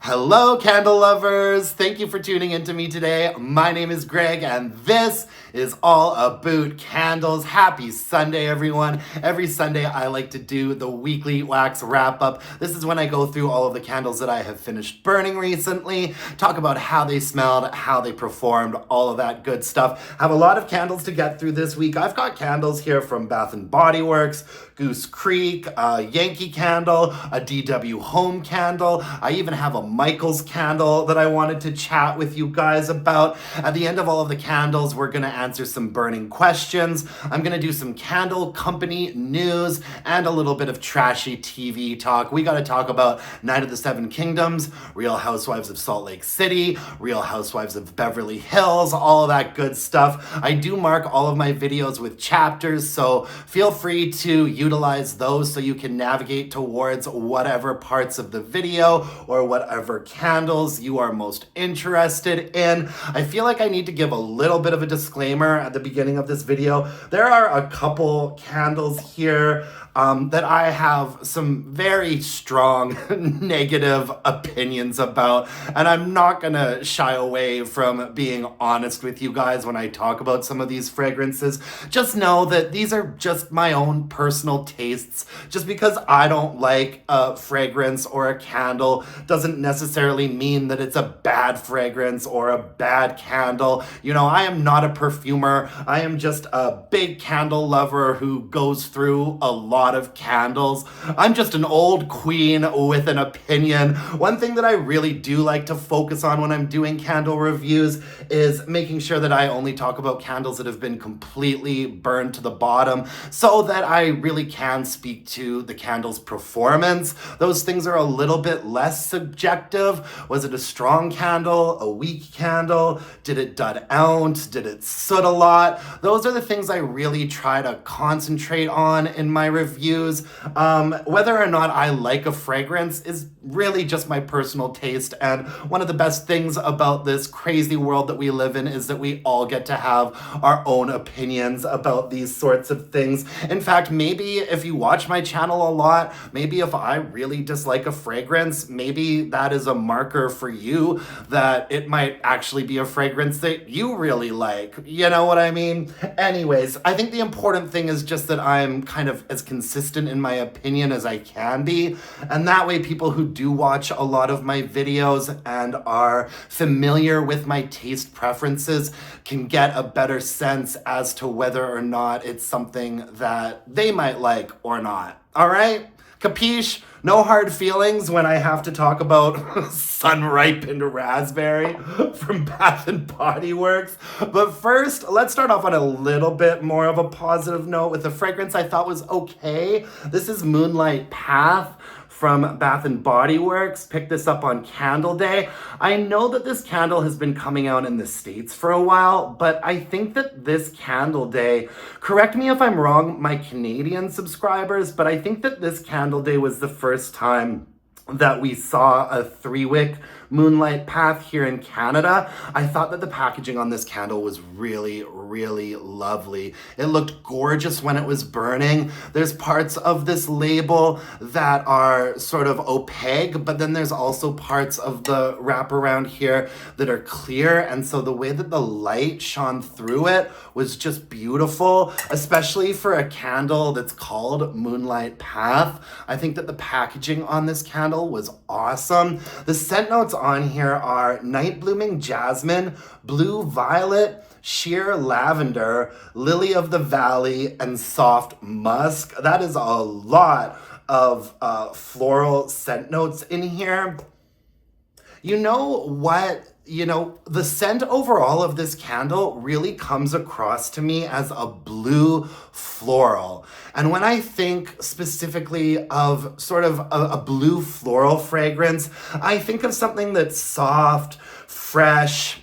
Hello, candle lovers! Thank you for tuning into me today. My name is Greg, and this is all about candles. Happy Sunday, everyone. Every Sunday, I like to do the weekly wax wrap-up. This is when I go through all of the candles that I have finished burning recently, talk about how they smelled, how they performed, all of that good stuff. Have a lot of candles to get through this week. I've got candles here from Bath & Body Works, Goose Creek, a Yankee candle, a DW Home candle. I even have a Michael's candle that I wanted to chat with you guys about. At the end of all of the candles, we're gonna answer some burning questions. I'm gonna do some candle company news and a little bit of trashy TV talk. We gotta talk about Night of the Seven Kingdoms, Real Housewives of Salt Lake City, Real Housewives of Beverly Hills, all of that good stuff. I do mark all of my videos with chapters, so feel free to utilize those so you can navigate towards whatever parts of the video or whatever candles you are most interested in. I feel like I need to give a little bit of a disclaimer at the beginning of this video. There are a couple candles here that I have some very strong negative opinions about, and I'm not gonna shy away from being honest with you guys when I talk about some of these fragrances. Just know that these are just my own personal tastes. Just because I don't like a fragrance or a candle doesn't necessarily mean that it's a bad fragrance or a bad candle. You know, I am not a perfumer. I am just a big candle lover who goes through a lot of candles. I'm just an old queen with an opinion. One thing that I really do like to focus on when I'm doing candle reviews is making sure that I only talk about candles that have been completely burned to the bottom so that I really can speak to the candle's performance. Those things are a little bit less subjective. Was it a strong candle? A weak candle? Did it dud out? Did it soot a lot? Those are the things I really try to concentrate on in my reviews. Whether or not I like a fragrance is really just my personal taste, and one of the best things about this crazy world that we live in is that we all get to have our own opinions about these sorts of things. In fact, maybe if you watch my channel a lot, maybe if I really dislike a fragrance, maybe that is a marker for you that it might actually be a fragrance that you really like. You know what I mean? Anyways, I think the important thing is just that I'm kind of as consistent in my opinion as I can be, and that way people who do watch a lot of my videos and are familiar with my taste preferences can get a better sense as to whether or not it's something that they might like or not. All right? Capiche? No hard feelings when I have to talk about Ripened Raspberry from Bath & Body Works. But first, let's start off on a little bit more of a positive note with a fragrance I thought was okay. This is Moonlight Path from Bath & Body Works. Picked this up on Candle Day. I know that this candle has been coming out in the States for a while, but I think that this Candle Day, correct me if I'm wrong, my Canadian subscribers, but I think that this Candle Day was the first time that we saw a 3-wick Moonlight Path here in Canada. I thought that the packaging on this candle was really, really lovely. It looked gorgeous when it was burning. There's parts of this label that are sort of opaque, but then there's also parts of the wraparound here that are clear, and so the way that the light shone through it was just beautiful, especially for a candle that's called Moonlight Path. I think that the packaging on this candle was awesome. The scent notes on here are night blooming jasmine, blue violet, sheer lavender, lily of the valley, and soft musk. That is a lot of floral scent notes in here. You know what? The scent overall of this candle really comes across to me as a blue floral. And when I think specifically of sort of a blue floral fragrance, I think of something that's soft, fresh,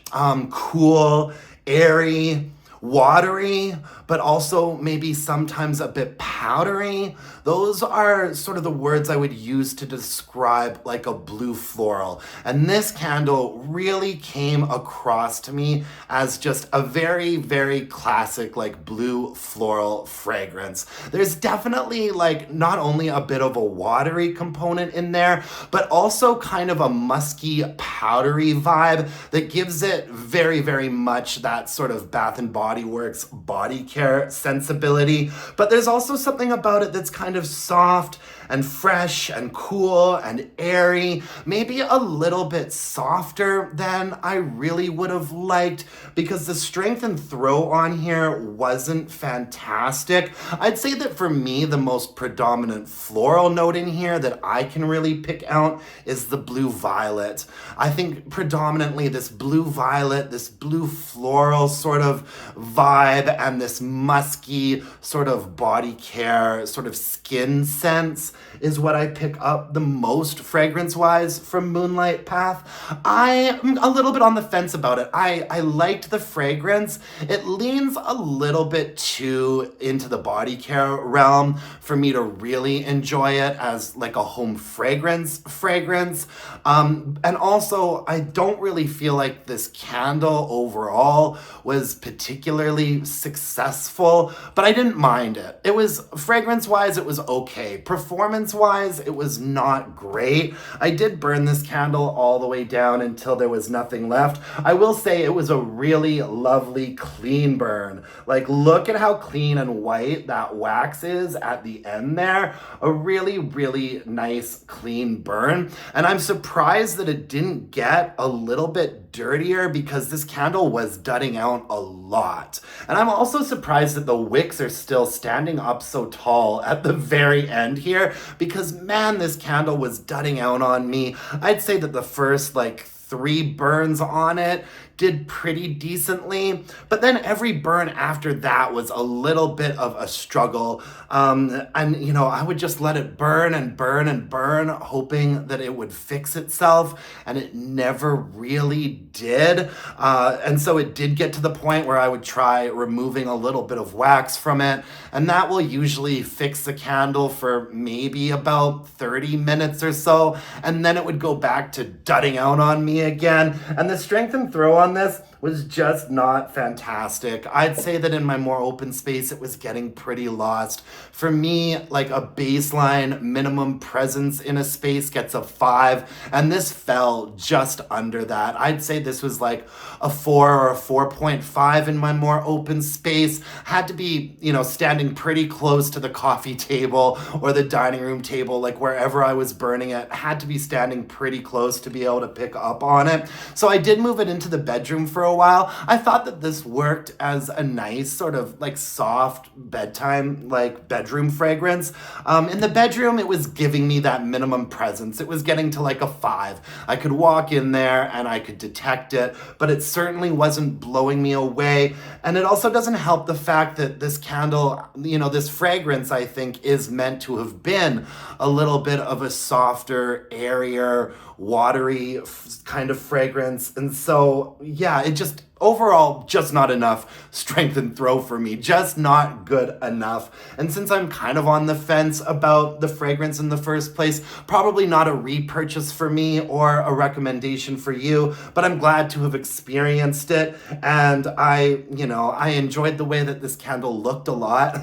cool, airy, watery, but also maybe sometimes a bit powdery. Those are sort of the words I would use to describe like a blue floral. And this candle really came across to me as just a very, very classic like blue floral fragrance. There's definitely like not only a bit of a watery component in there, but also kind of a musky, powdery vibe that gives it very, very much that sort of Bath and Body Works body care sensibility. But there's also something about it that's kind of soft and fresh and cool and airy, maybe a little bit softer than I really would have liked because the strength and throw on here wasn't fantastic. I'd say that for me, the most predominant floral note in here that I can really pick out is the blue violet. I think predominantly this blue violet, this blue floral sort of vibe and this musky sort of body care, sort of skin sense is what I pick up the most fragrance-wise from Moonlight Path. I'm a little bit on the fence about it. I liked the fragrance. It leans a little bit too into the body care realm for me to really enjoy it as like a home fragrance. And also, I don't really feel like this candle overall was particularly successful, but I didn't mind it. It was, fragrance-wise, it was okay. Performance-wise, it was not great. I did burn this candle all the way down until there was nothing left. I will say it was a really lovely clean burn. Like, look at how clean and white that wax is at the end there. A really, really nice clean burn. And I'm surprised that it didn't get a little bit dirtier because this candle was dudding out a lot. And I'm also surprised that the wicks are still standing up so tall at the very end here because man, this candle was dudding out on me. I'd say that the first like 3 burns on it did pretty decently, but then every burn after that was a little bit of a struggle. And you know, I would just let it burn and burn and burn, hoping that it would fix itself, and it never really did. And so it did get to the point where I would try removing a little bit of wax from it, and that will usually fix the candle for maybe about 30 minutes or so, and then it would go back to dudding out on me again. And the strength and throw on this was just not fantastic. I'd say that in my more open space, it was getting pretty lost. For me, like a baseline minimum presence in a space gets a 5, and this fell just under that. I'd say this was like a 4 or a 4.5 in my more open space. Had to be, you know, standing pretty close to the coffee table or the dining room table, like wherever I was burning it, had to be standing pretty close to be able to pick up on it. So I did move it into the bedroom for a while. I thought that this worked as a nice sort of like soft bedtime, like bedroom fragrance. In the bedroom, it was giving me that minimum presence. It was getting to like a 5. I could walk in there and I could detect it, but it certainly wasn't blowing me away. And it also doesn't help the fact that this candle, you know, this fragrance, I think, is meant to have been a little bit of a softer, airier, watery kind of fragrance. And so, yeah, it just overall just not enough strength and throw for me, just not good enough. And since I'm kind of on the fence about the fragrance in the first place, probably not a repurchase for me or a recommendation for you, but I'm glad to have experienced it. And I enjoyed the way that this candle looked a lot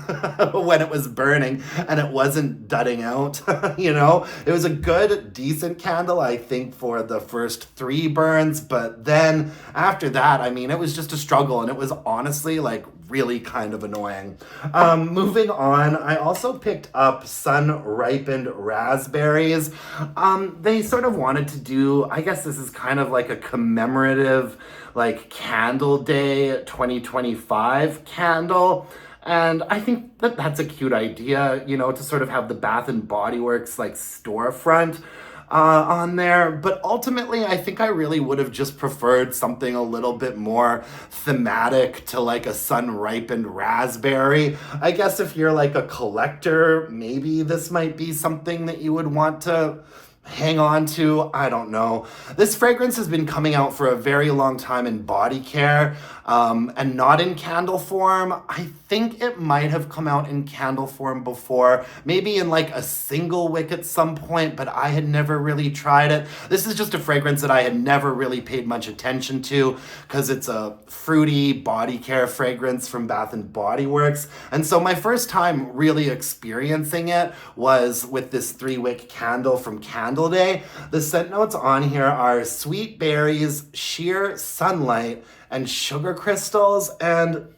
when it was burning and it wasn't dudding out. You know, it was a good, decent candle, I think, for the first 3 burns, but then after that, I mean, it was just a struggle, and it was honestly like really kind of annoying. Moving on, I also picked up Sun Ripened Raspberries. They sort of wanted to do, I guess this is kind of like a commemorative like Candle Day 2025 candle. And I think that that's a cute idea, you know, to sort of have the Bath and Body Works like storefront on there. But ultimately, I think I really would have just preferred something a little bit more thematic to like a sun-ripened raspberry. I guess if you're like a collector, maybe this might be something that you would want to hang on to. I don't know. This fragrance has been coming out for a very long time in body care, and not in candle form. I think it might have come out in candle form before, maybe in like a single wick at some point, but I had never really tried it. This is just a fragrance that I had never really paid much attention to because it's a fruity body care fragrance from Bath and Body Works. And so my first time really experiencing it was with this 3-wick candle from Candle Day. The scent notes on here are sweet berries, sheer sunlight, and sugar crystals. And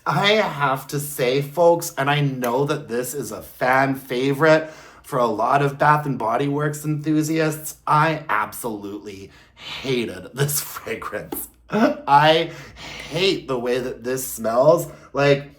I have to say, folks, and I know that this is a fan favorite for a lot of Bath and Body Works enthusiasts, I absolutely hated this fragrance. I hate the way that this smells. Like,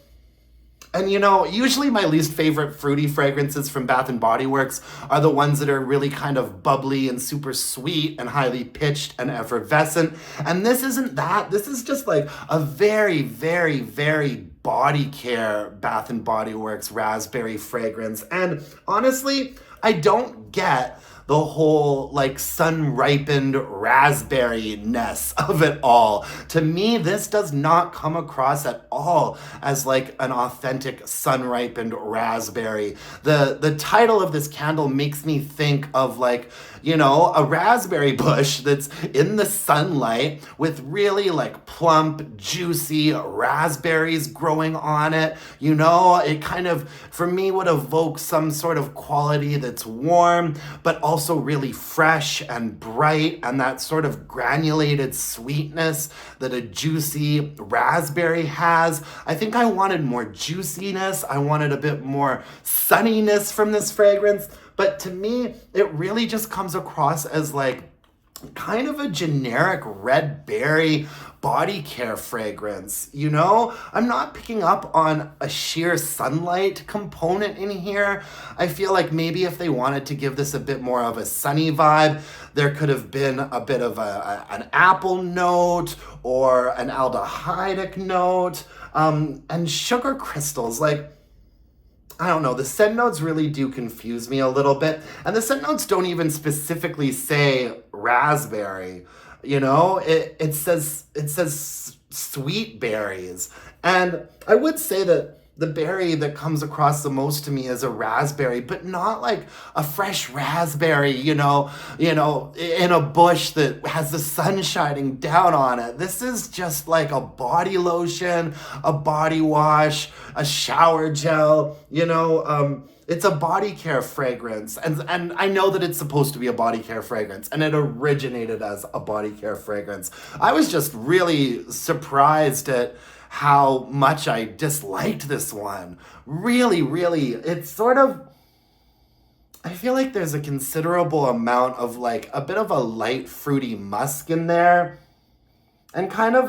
and you know, usually my least favorite fruity fragrances from Bath and Body Works are the ones that are really kind of bubbly and super sweet and highly pitched and effervescent. And this isn't that. This is just like a very, very, very body care Bath and Body Works raspberry fragrance. And honestly, I don't get the whole like sun-ripened raspberry-ness of it all. To me, this does not come across at all as like an authentic sun-ripened raspberry. The title of this candle makes me think of like, you know, a raspberry bush that's in the sunlight with really like plump, juicy raspberries growing on it. You know, it kind of, for me, would evoke some sort of quality that's warm, but also really fresh and bright, and that sort of granulated sweetness that a juicy raspberry has. I think I wanted more juiciness. I wanted a bit more sunniness from this fragrance. But to me, it really just comes across as like kind of a generic red berry body care fragrance, you know? I'm not picking up on a sheer sunlight component in here. I feel like maybe if they wanted to give this a bit more of a sunny vibe, there could have been a bit of an apple note or an aldehydic note, and sugar crystals. Like, I don't know, the scent notes really do confuse me a little bit. And the scent notes don't even specifically say raspberry. You know, it says sweet berries. And I would say that the berry that comes across the most to me is a raspberry, but not like a fresh raspberry, you know, in a bush that has the sun shining down on it. This is just like a body lotion, a body wash, a shower gel, you know. It's a body care fragrance, and I know that it's supposed to be a body care fragrance, and it originated as a body care fragrance. I was just really surprised at how much I disliked this one. Really, really, it's sort of, I feel like there's a considerable amount of like a bit of a light fruity musk in there. And kind of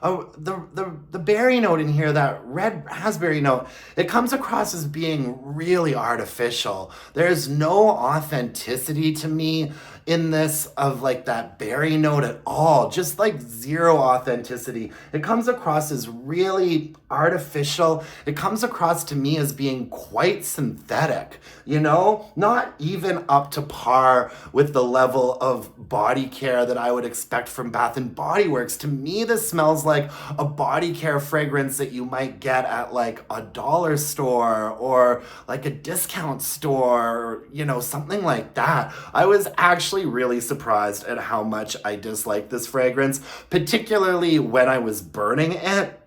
the berry note in here, that red raspberry note, it comes across as being really artificial. There's no authenticity to me in this of like that berry note at all. Just like zero authenticity. It comes across as really artificial. It comes across to me as being quite synthetic, you know? Not even up to par with the level of body care that I would expect from Bath and Body Works. To me, this smells like a body care fragrance that you might get at like a dollar store or like a discount store, you know, something like that. I was actually really surprised at how much I disliked this fragrance, particularly when I was burning it.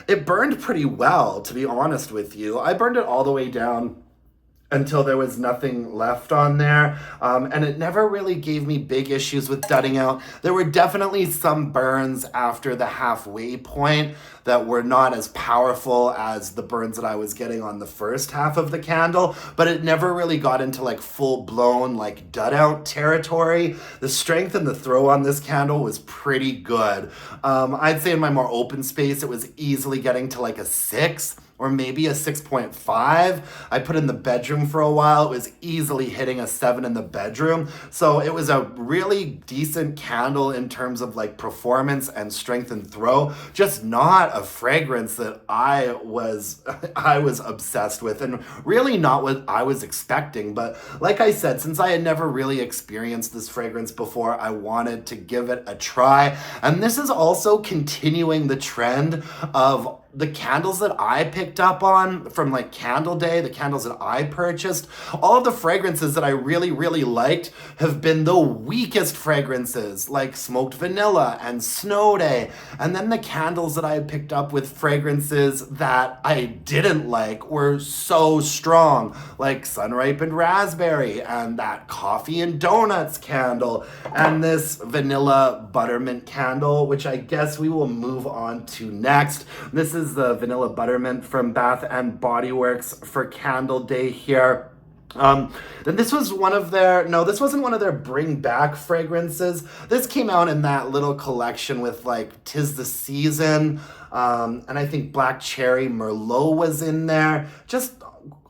It burned pretty well, to be honest with you. I burned it all the way down until there was nothing left on there. And it never really gave me big issues with dudding out. There were definitely some burns after the halfway point that were not as powerful as the burns that I was getting on the first half of the candle, but it never really got into like full-blown like dud out territory. The strength and the throw on this candle was pretty good. I'd say in my more open space, it was easily getting to like a 6. or maybe a 6.5. I put in the bedroom for a while. It was easily hitting a 7 in the bedroom. So it was a really decent candle in terms of like performance and strength and throw. Just not a fragrance that I was obsessed with, and really not what I was expecting. But like I said, since I had never really experienced this fragrance before, I wanted to give it a try. And this is also continuing the trend of the candles that I picked up on from like Candle Day, the candles that I purchased. All of the fragrances that I really, really liked have been the weakest fragrances, like Smoked Vanilla and Snow Day. And then the candles that I picked up with fragrances that I didn't like were so strong, like Ripened Raspberry and that Coffee and Donuts candle and this Vanilla Buttermint candle, which I guess we will move on to next. This is the Vanilla Buttermint from Bath and Body Works for Candle Day here. Then this was one of their, no, this wasn't one of their bring back fragrances. This came out in that little collection with like Tis the Season, and I think Black Cherry Merlot was in there. Just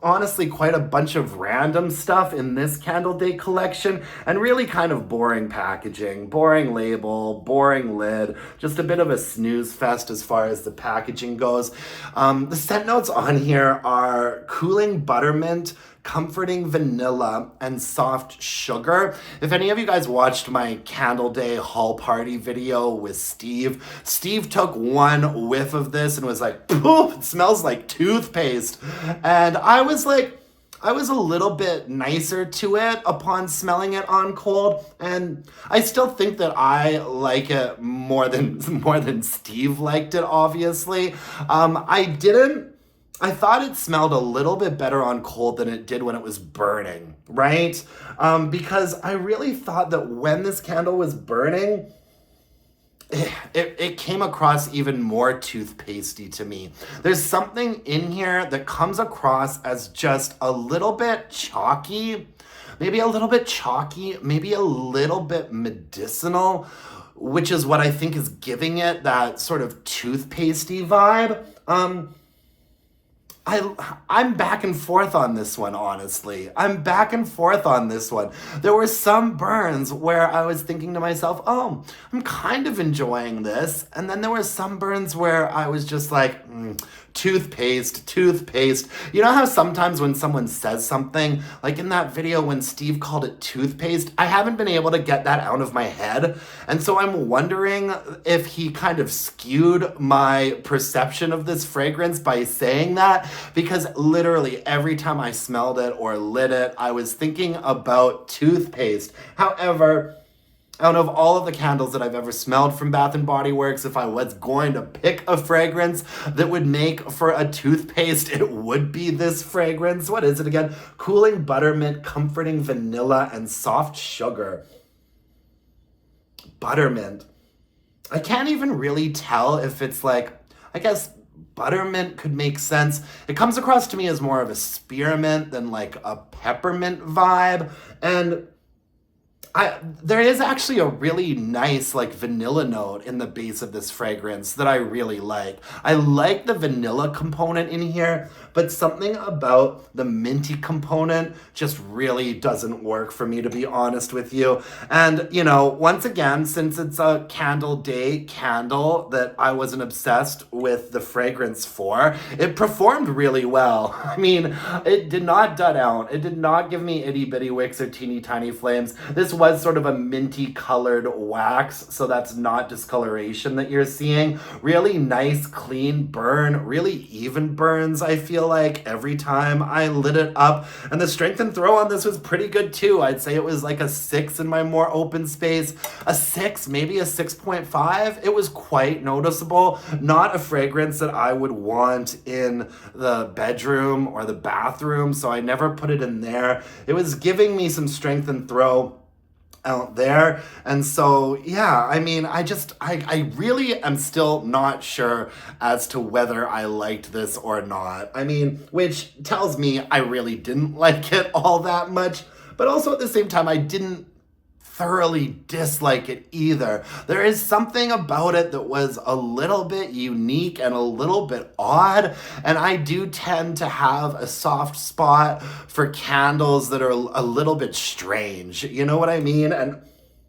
honestly quite a bunch of random stuff in this Candle Day collection, and really kind of boring packaging, boring label, boring lid, just a bit of a snooze fest as far as the packaging goes. The scent notes on here are cooling buttermint, comforting vanilla, and soft sugar. If any of you guys watched my Candle Day haul party video with Steve took one whiff of this and was like, poof, it smells like toothpaste. And I was a little bit nicer to it upon smelling it on cold, and I still think that I like it more than Steve liked it, obviously. I thought it smelled a little bit better on cold than it did when it was burning, right? Because I really thought that when this candle was burning, it came across even more toothpastey to me. There's something in here that comes across as just a little bit chalky, maybe a little bit medicinal, which is what I think is giving it that sort of toothpastey vibe. I'm back and forth on this one, honestly. I'm back and forth on this one. There were some burns where I was thinking to myself, oh, I'm kind of enjoying this. And then there were some burns where I was just like, toothpaste. You know how sometimes when someone says something, like in that video when Steve called it toothpaste, I haven't been able to get that out of my head. And so I'm wondering if he kind of skewed my perception of this fragrance by saying that, because literally every time I smelled it or lit it, I was thinking about toothpaste. However, out of all of the candles that I've ever smelled from Bath & Body Works, if I was going to pick a fragrance that would make for a toothpaste, it would be this fragrance. What is it again? Cooling Buttermint, Comforting Vanilla, and Soft Sugar. Buttermint. I can't even really tell if it's like, I guess buttermint could make sense. It comes across to me as more of a spearmint than like a peppermint vibe. And there is actually a really nice like vanilla note in the base of this fragrance that I really like. I like the vanilla component in here, but something about the minty component just really doesn't work for me, to be honest with you. And, you know, once again, since it's a Candle Day candle that I wasn't obsessed with the fragrance for, it performed really well. I mean, it did not dud out. It did not give me itty bitty wicks or teeny tiny flames. This was sort of a minty colored wax, so that's not discoloration that you're seeing. Really nice, clean burn, really even burns, I feel like, every time I lit it up. And the strength and throw on this was pretty good too. I'd say it was like a 6 in my more open space. A 6, maybe a 6.5. It was quite noticeable. Not a fragrance that I would want in the bedroom or the bathroom, so I never put it in there. It was giving me some strength and throw out there. And so, yeah, I mean, I really am still not sure as to whether I liked this or not. I mean, which tells me I really didn't like it all that much, but also at the same time, I didn't thoroughly dislike it either. There is something about it that was a little bit unique and a little bit odd, and I do tend to have a soft spot for candles that are a little bit strange. You know what I mean? And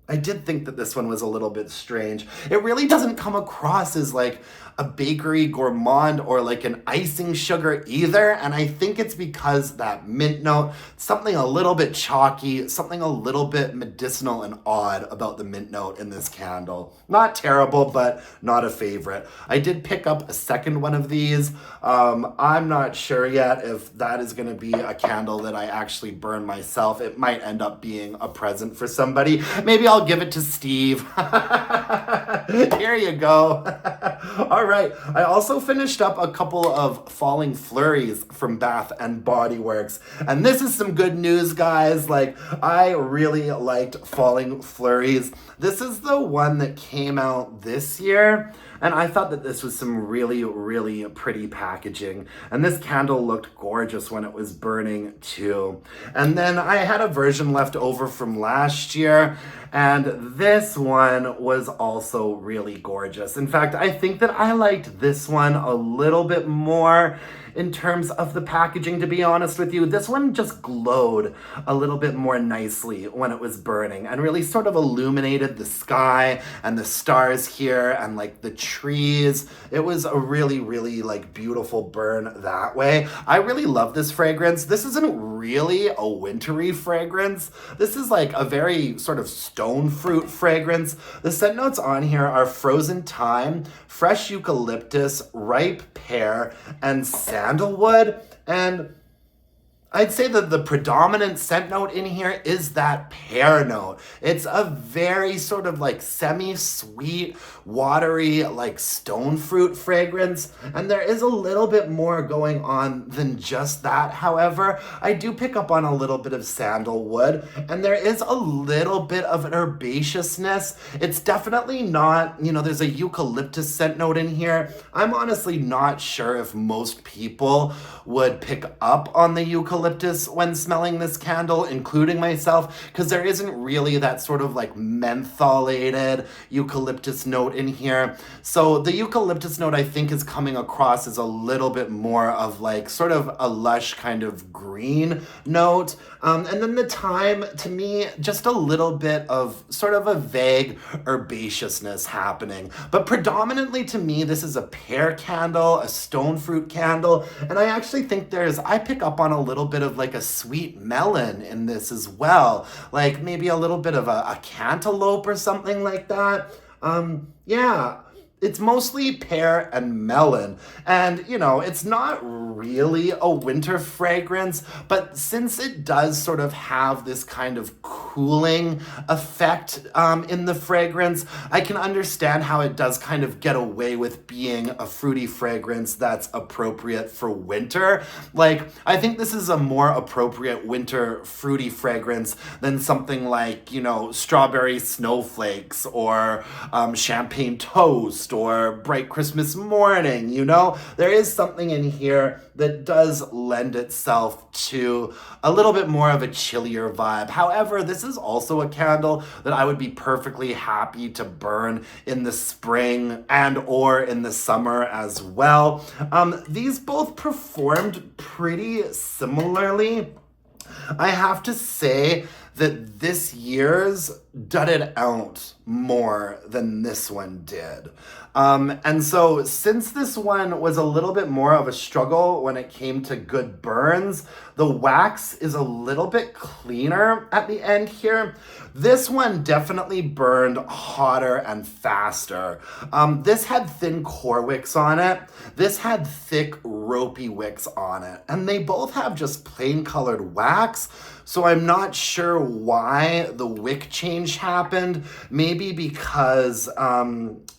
I did think that this one was a little bit strange. It really doesn't come across as like a bakery gourmand or like an icing sugar either. And I think it's because that mint note, something a little bit chalky, something a little bit medicinal and odd about the mint note in this candle. Not terrible, but not a favorite. I did pick up a second one of these. I'm not sure yet if that is gonna be a candle that I actually burn myself. It might end up being a present for somebody. Maybe I'll give it to Steve. Here you go. All right. I also finished up a couple of falling flurries from Bath and Body Works. And this is some good news, guys. Like, I really liked falling flurries. This is the one that came out this year. And I thought that this was some really, really pretty packaging. And this candle looked gorgeous when it was burning too. And then I had a version left over from last year. And this one was also really gorgeous. In fact, I think that I liked this one a little bit more in terms of the packaging, to be honest with you. This one just glowed a little bit more nicely when it was burning and really sort of illuminated the sky and the stars here and like the trees. It was a really, really like beautiful burn that way. I really love this fragrance. This isn't really a wintry fragrance. This is like a very sort of stone fruit fragrance. The scent notes on here are frozen thyme, fresh eucalyptus, ripe pear, and sandalwood. And I'd say that the predominant scent note in here is that pear note. It's a very sort of like semi-sweet, watery, like stone fruit fragrance. And there is a little bit more going on than just that. However, I do pick up on a little bit of sandalwood, and there is a little bit of an herbaceousness. It's definitely not, you know, there's a eucalyptus scent note in here. I'm honestly not sure if most people would pick up on the eucalyptus when smelling this candle, including myself, because there isn't really that sort of like mentholated eucalyptus note in here. So the eucalyptus note, I think, is coming across as a little bit more of like sort of a lush kind of green note. And then the thyme, to me, just a little bit of sort of a vague herbaceousness happening. But predominantly to me, this is a pear candle, a stone fruit candle. And I actually think I pick up on a little bit of like a sweet melon in this as well. Like maybe a little bit of a cantaloupe or something like that. Yeah. It's mostly pear and melon. And, you know, it's not really a winter fragrance, but since it does sort of have this kind of cooling effect in the fragrance, I can understand how it does kind of get away with being a fruity fragrance that's appropriate for winter. Like, I think this is a more appropriate winter fruity fragrance than something like, you know, strawberry snowflakes or champagne toast or bright Christmas morning. You know, there is something in here that does lend itself to a little bit more of a chillier vibe. However, this is also a candle that I would be perfectly happy to burn in the spring and or in the summer as well. These both performed pretty similarly. I have to say that this year's dudded out more than this one did. And so since this one was a little bit more of a struggle when it came to good burns, the wax is a little bit cleaner at the end here. This one definitely burned hotter and faster. This had thin core wicks on it. This had thick ropey wicks on it. And they both have just plain colored wax. So I'm not sure why the wick change happened. Maybe because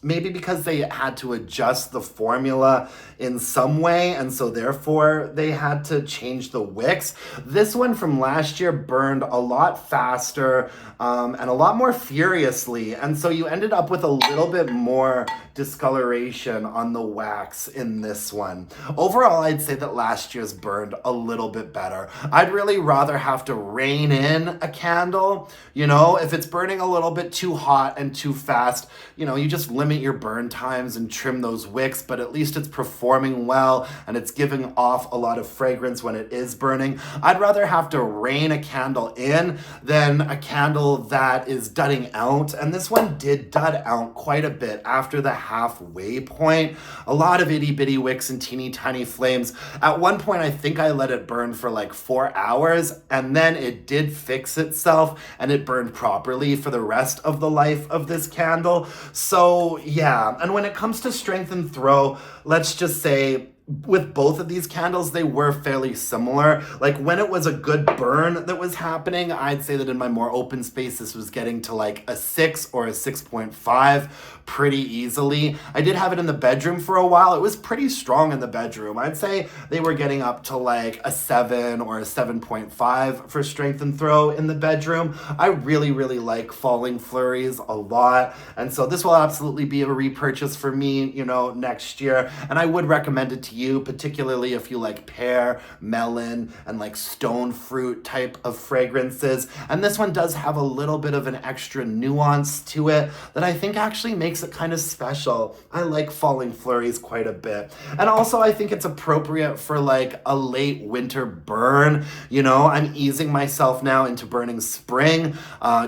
maybe because they had to adjust the formula in some way, and so therefore they had to change the wicks. This one from last year burned a lot faster and a lot more furiously, and so you ended up with a little bit more discoloration on the wax in this one. Overall, I'd say that last year's burned a little bit better. I'd really rather have to rein in a candle. You know, if it's burning a little bit too hot and too fast, you know, you just limit your burn times and trim those wicks, but at least it's performing well and it's giving off a lot of fragrance when it is burning. I'd rather have to rein a candle in than a candle that is dudding out, and this one did dud out quite a bit after the halfway point. A lot of itty bitty wicks and teeny tiny flames. At one point, I think I let it burn for like 4 hours, and then it did fix itself and it burned properly for the rest of the life of this candle. So yeah, and when it comes to strength and throw, let's just say with both of these candles, they were fairly similar. Like when it was a good burn that was happening, I'd say that in my more open space, this was getting to like a 6 or a 6.5 pretty easily. I did have it in the bedroom for a while. It was pretty strong in the bedroom. I'd say they were getting up to like a 7 or a 7.5 for strength and throw in the bedroom. I really, really like falling flurries a lot. And so this will absolutely be a repurchase for me, you know, next year. And I would recommend it to you, particularly if you like pear, melon, and like stone fruit type of fragrances. And this one does have a little bit of an extra nuance to it that I think actually makes it kind of special. I like falling flurries quite a bit. And also I think it's appropriate for like a late winter burn. You know, I'm easing myself now into burning spring.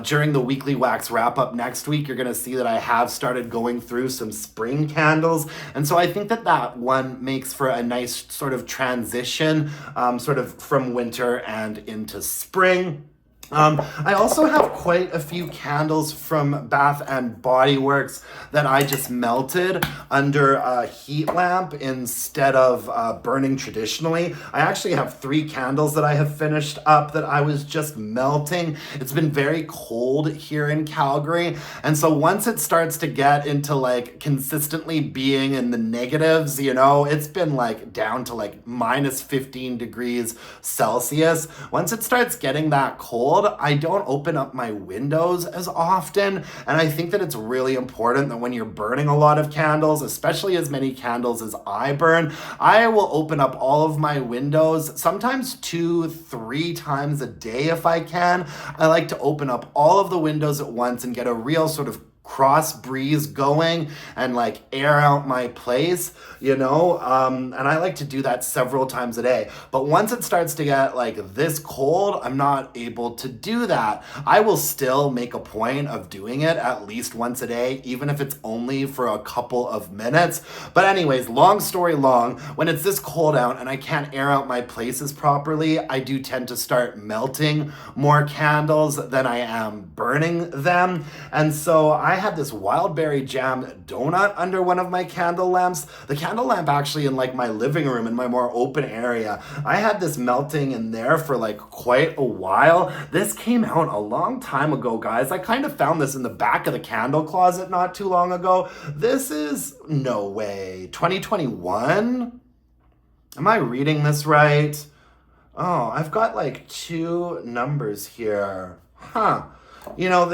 During the weekly wax wrap up next week, you're gonna see that I have started going through some spring candles. And so I think that that one makes for a nice sort of transition, sort of from winter and into spring. I also have quite a few candles from Bath and Body Works that I just melted under a heat lamp instead of burning traditionally. I actually have 3 candles that I have finished up that I was just melting. It's been very cold here in Calgary, and so once it starts to get into like consistently being in the negatives, you know, it's been like down to like minus 15 degrees Celsius. Once it starts getting that cold, I don't open up my windows as often, and I think that it's really important that when you're burning a lot of candles, especially as many candles as I burn, I will open up all of my windows, sometimes 2-3 times a day if I can. I like to open up all of the windows at once and get a real sort of cross breeze going and like air out my place, you know, and I like to do that several times a day. But once it starts to get like this cold, I'm not able to do that. I will still make a point of doing it at least once a day, even if it's only for a couple of minutes. But anyways, long story long, when it's this cold out and I can't air out my places properly, I do tend to start melting more candles than I am burning them. And so I had this Wildberry Jam Doughnut under one of my candle lamps. The candle lamp actually in like my living room in my more open area. I had this melting in there for like quite a while. This came out a long time ago, guys. I kind of found this in the back of the candle closet not too long ago. This is, no way, 2021? Am I reading this right? Oh, I've got like 2 numbers here. Huh. You know,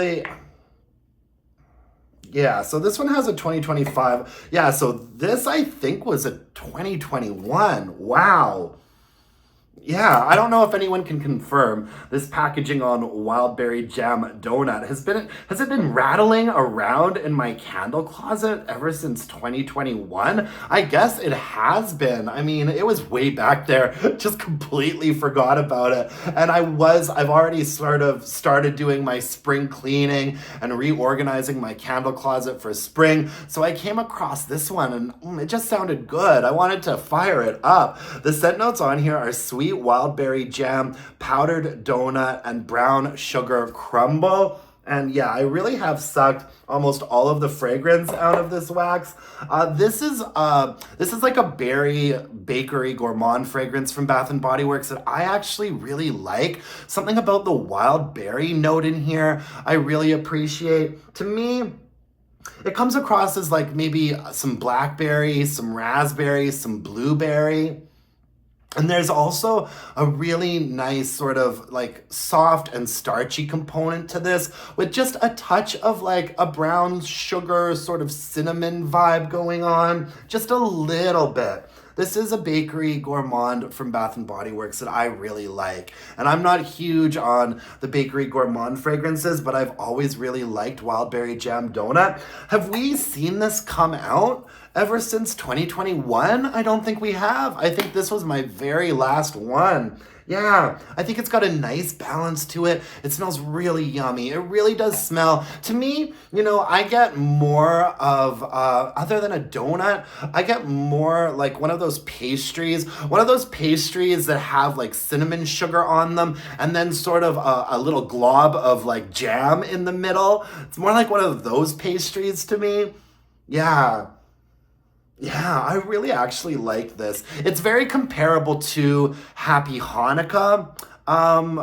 yeah, so this one has a 2025. Yeah, so this I think was a 2021. Wow. Yeah, I don't know if anyone can confirm this packaging on Wildberry Jam Doughnut. Has it been rattling around in my candle closet ever since 2021? I guess it has been. I mean, it was way back there. Just completely forgot about it. And I've already sort of started doing my spring cleaning and reorganizing my candle closet for spring. So I came across this one and it just sounded good. I wanted to fire it up. The scent notes on here are sweet wildberry jam, powdered donut, and brown sugar crumble. And yeah, I really have sucked almost all of the fragrance out of this wax. This is like a berry bakery gourmand fragrance from Bath and Body Works that I actually really like. Something about the wild berry note in here I really appreciate. To me, It comes across as like maybe some blackberry, some raspberry, some blueberry. And there's also a really nice sort of like soft and starchy component to this with just a touch of like a brown sugar sort of cinnamon vibe going on, just a little bit. This is a bakery gourmand from Bath & Body Works that I really like. And I'm not huge on the bakery gourmand fragrances, but I've always really liked Wildberry Jam Doughnut. Have we seen this come out ever since 2021? I don't think we have. I think this was my very last one. Yeah, I think it's got a nice balance to it. It smells really yummy. It really does smell. To me, you know, I get more of, other than a donut, I get more like one of those pastries that have like cinnamon sugar on them and then sort of a little glob of like jam in the middle. It's more like one of those pastries to me. Yeah. Yeah, I really actually like this. It's very comparable to Happy Hanukkah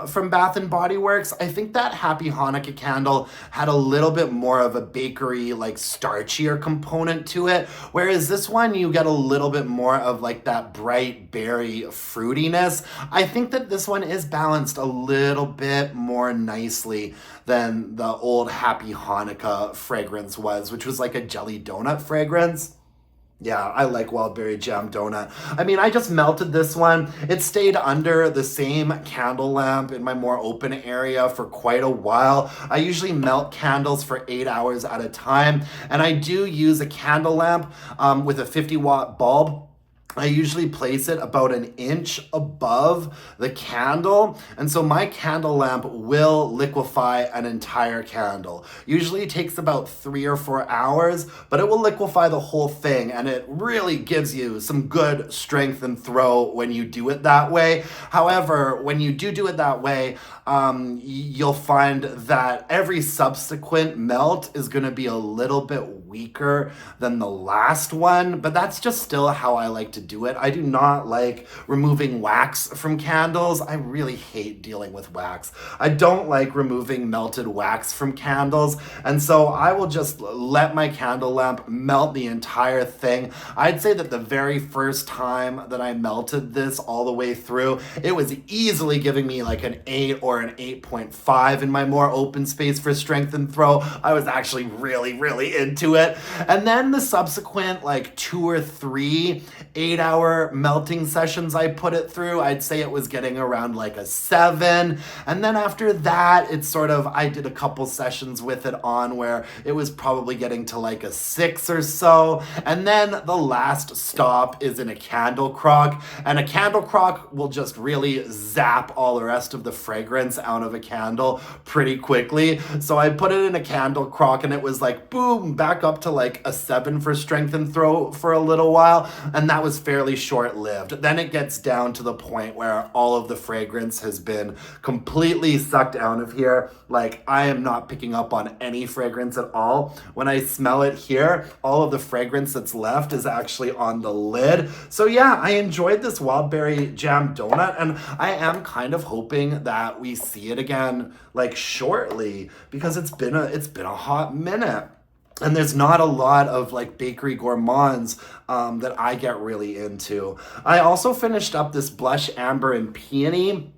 from Bath & Body Works. I think that Happy Hanukkah candle had a little bit more of a bakery, like starchier component to it, whereas this one you get a little bit more of like that bright berry fruitiness. I think that this one is balanced a little bit more nicely than the old Happy Hanukkah fragrance was, which was like a jelly donut fragrance. Yeah, I like Wildberry Jam Doughnut. I mean, I just melted this one. It stayed under the same candle lamp in my more open area for quite a while. I usually melt candles for 8 hours at a time, and I do use a candle lamp with a 50-watt bulb. I usually place it about an inch above the candle, and so my candle lamp will liquefy an entire candle. Usually it takes about 3 or 4 hours, but it will liquefy the whole thing, and it really gives you some good strength and throw when you do it that way. However, when you do it that way, you'll find that every subsequent melt is going to be a little bit weaker than the last one, but that's just still how I like to do it. I do not like removing wax from candles. I really hate dealing with wax. I don't like removing melted wax from candles, and so I will just let my candle lamp melt the entire thing. I'd say that the very first time that I melted this all the way through, it was easily giving me like an 8 or an 8.5 in my more open space for strength and throw. I was actually really into it. And then the subsequent like 2 or 3 8-hour melting sessions I put it through, I'd say it was getting around like a 7. And then after that, it's sort of, I did a couple sessions with it on where it was probably getting to like a 6 or so. And then the last stop is in a candle crock, and a candle crock will just really zap all the rest of the fragrance out of a candle pretty quickly. So I put it in a candle crock, and it was like boom, back up to like a 7 for strength and throw for a little while, and that was fairly short-lived. Then it gets down to the point where all of the fragrance has been completely sucked out of here. Like, I am not picking up on any fragrance at all. When I smell it here, all of the fragrance that's left is actually on the lid. So yeah, I enjoyed this Wildberry Jam Doughnut, and I am kind of hoping that we see it again like shortly, because it's been a hot minute. And there's not a lot of like bakery gourmands that I get really into. I also finished up this Blush Amber and Peony.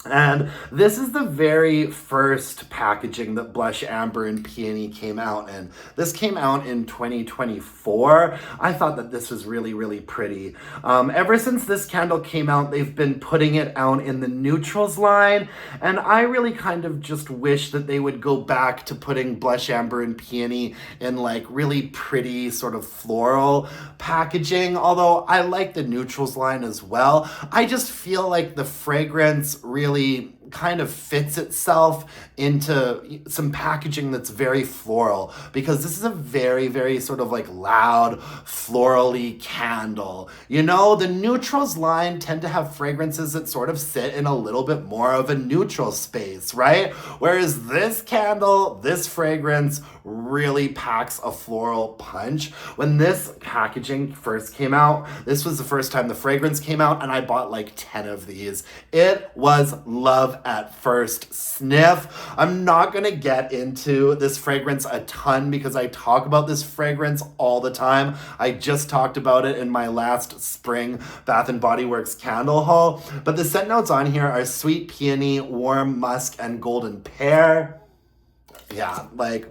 And this is the very first packaging that Blush Amber and Peony came out in. This came out in 2024. I thought that this was really pretty. Ever since this candle came out, they've been putting it out in the neutrals line, and I really kind of just wish that they would go back to putting Blush Amber and Peony in like really pretty sort of floral packaging, although I like the neutrals line as well. I just feel like the fragrance really kind of fits itself into some packaging that's very floral, because this is a very sort of like loud florally candle. You know, the neutrals line tend to have fragrances that sort of sit in a little bit more of a neutral space, right? Whereas this candle, this fragrance really packs a floral punch. When this packaging first came out, this was the first time the fragrance came out, and I bought like 10 of these. It was love at first sniff. I'm not gonna get into this fragrance a ton because I talk about this fragrance all the time. I just talked about it in my last spring Bath & Body Works candle haul, but the scent notes on here are sweet peony, warm musk, and golden pear. Yeah, like,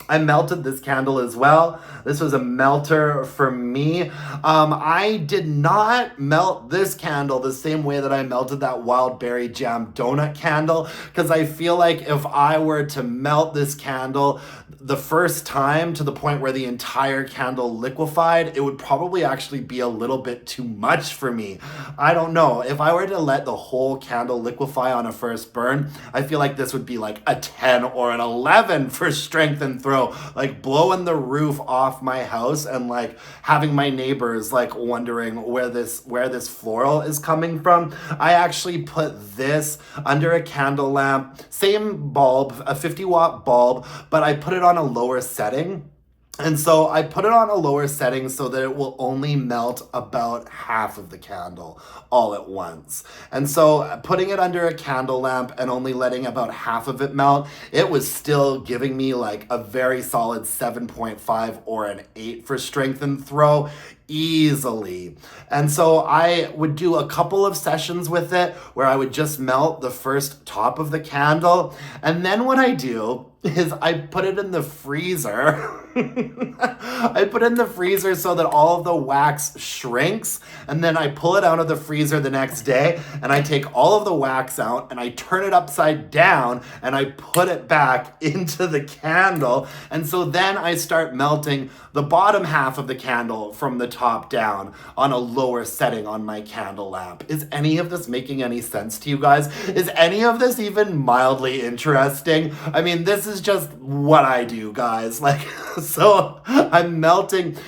I melted this candle as well. This was a melter for me. I did not melt this candle the same way that I melted that Wildberry Jam Doughnut candle, because I feel like if I were to melt this candle the first time to the point where the entire candle liquefied, it would probably actually be a little bit too much for me. I don't know. If I were to let the whole candle liquefy on a first burn, I feel like this would be like a 10 or an 11 for strength and throw, like blowing the roof off my house and like having my neighbors like wondering where this floral is coming from. I actually put this under a candle lamp, same bulb, a 50-watt bulb, but I put it on a lower setting. And so I put it on a lower setting so that it will only melt about half of the candle all at once. And so putting it under a candle lamp and only letting about half of it melt, it was still giving me like a very solid 7.5 or an 8 for strength and throw easily. And so I would do a couple of sessions with it where I would just melt the first top of the candle. And then what I do is I put it in the freezer. I put it in the freezer so that all of the wax shrinks, and then I pull it out of the freezer the next day and I take all of the wax out and I turn it upside down and I put it back into the candle. And so then I start melting the bottom half of the candle from the top down on a lower setting on my candle lamp. Is any of this making any sense to you guys? Is any of this even mildly interesting? I mean, this is just what I do, guys. Like, so I melted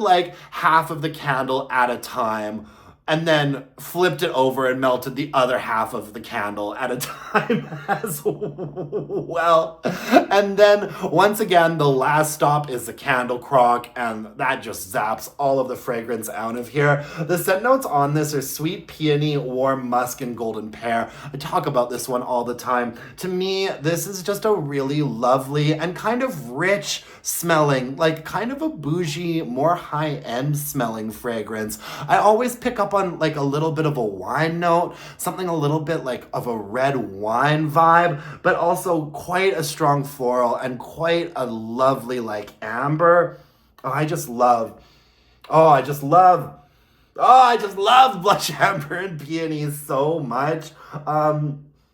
like half of the candle at a time, and then flipped it over and melted the other half of the candle at a time as well. And then once again, the last stop is the candle crock, and that just zaps all of the fragrance out of here. The scent notes on this are sweet peony, warm musk, and golden pear. I talk about this one all the time. To me, this is just a really lovely and kind of rich smelling, like kind of a bougie, more high-end smelling fragrance. I always pick up on like a little bit of a wine note, something a little bit like of a red wine vibe, but also quite a strong floral and quite a lovely like amber. I just love blush amber and peony so much.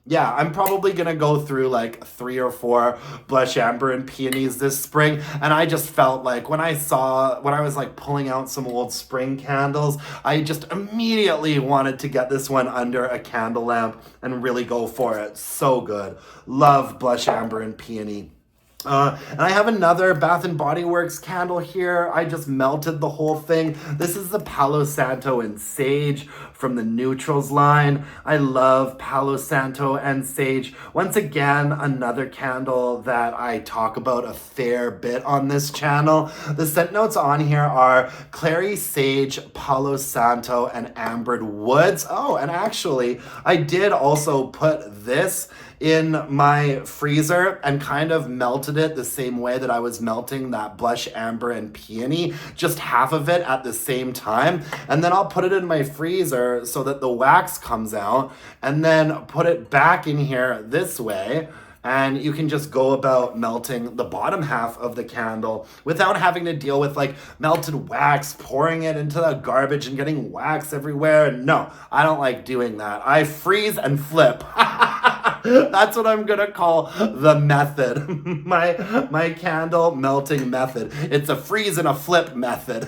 Yeah, I'm probably gonna go through like 3 or 4 blush amber and peonies this spring, and I just felt like when I was like pulling out some old spring candles, I just immediately wanted to get this one under a candle lamp and really go for it. So good. Love blush amber and peony. And I have another Bath & Body Works candle here. I just melted the whole thing. This is the Palo Santo and Sage from the Neutrals line. I love Palo Santo and Sage. Once again, another candle that I talk about a fair bit on this channel. The scent notes on here are clary sage, Palo Santo, and ambered woods. Oh, and actually, I did also put this in my freezer and kind of melted it the same way that I was melting that blush amber and peony, just half of it at the same time. And then I'll put it in my freezer so that the wax comes out, and then put it back in here this way. And you can just go about melting the bottom half of the candle without having to deal with like melted wax, pouring it into the garbage and getting wax everywhere. No, I don't like doing that. I freeze and flip. That's what I'm gonna call the method. My candle melting method. It's a freeze and a flip method.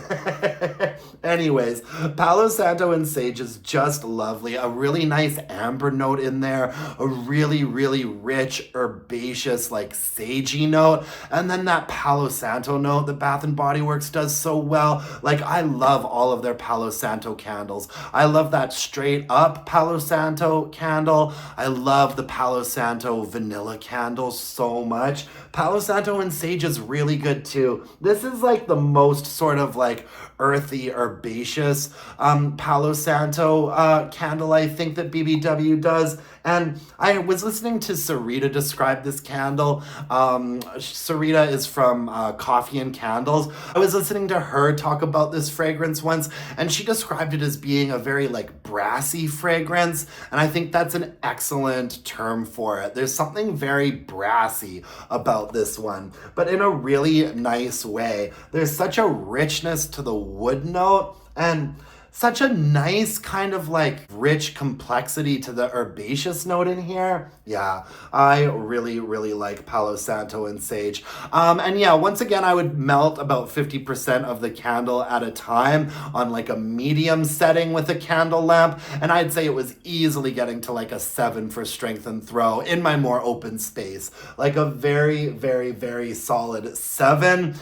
Anyways, Palo Santo and Sage is just lovely. A really nice amber note in there. A really, really rich, herbaceous, like sagey note. And then that Palo Santo note that Bath & Body Works does so well. Like, I love all of their Palo Santo candles. I love that straight up Palo Santo candle. I love the Palo Santo vanilla candle so much. Palo Santo and sage is really good too. This is like the most sort of like earthy, herbaceous Palo Santo candle I think that BBW does. And I was listening to Sarita describe this candle. Sarita is from Coffee and Candles. I was listening to her talk about this fragrance once, and she described it as being a very like brassy fragrance. And I think that's an excellent term for it. There's something very brassy about this one, but in a really nice way. There's such a richness to the wood note and such a nice kind of like rich complexity to the herbaceous note in here. Yeah, I really, really like Palo Santo and sage. And yeah, once again, I would melt about 50% of the candle at a time on like a medium setting with a candle lamp. And I'd say it was easily getting to like a 7 for strength and throw in my more open space. Like a very, very, very solid 7.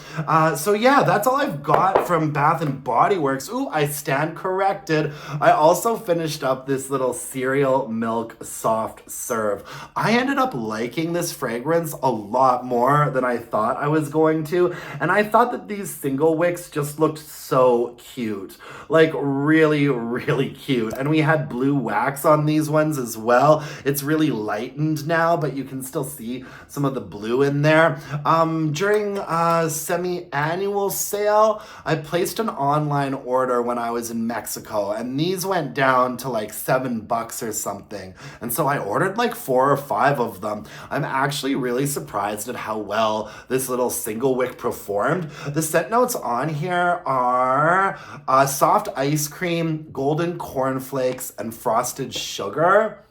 So yeah, that's all I've got from Bath and Body Works. Ooh, I stand corrected. I also finished up this little cereal milk soft serve. I ended up liking this fragrance a lot more than I thought I was going to, and I thought that these single wicks just looked so cute. Like really, really cute. And we had blue wax on these ones as well. It's really lightened now, but you can still see some of the blue in there. During a semi-annual sale, I placed an online order when I was in Mexico, and these went down to like $7 or something. And so I ordered like 4 or 5 of them. I'm actually really surprised at how well this little single wick performed. The scent notes on here are soft ice cream, golden cornflakes, and frosted sugar.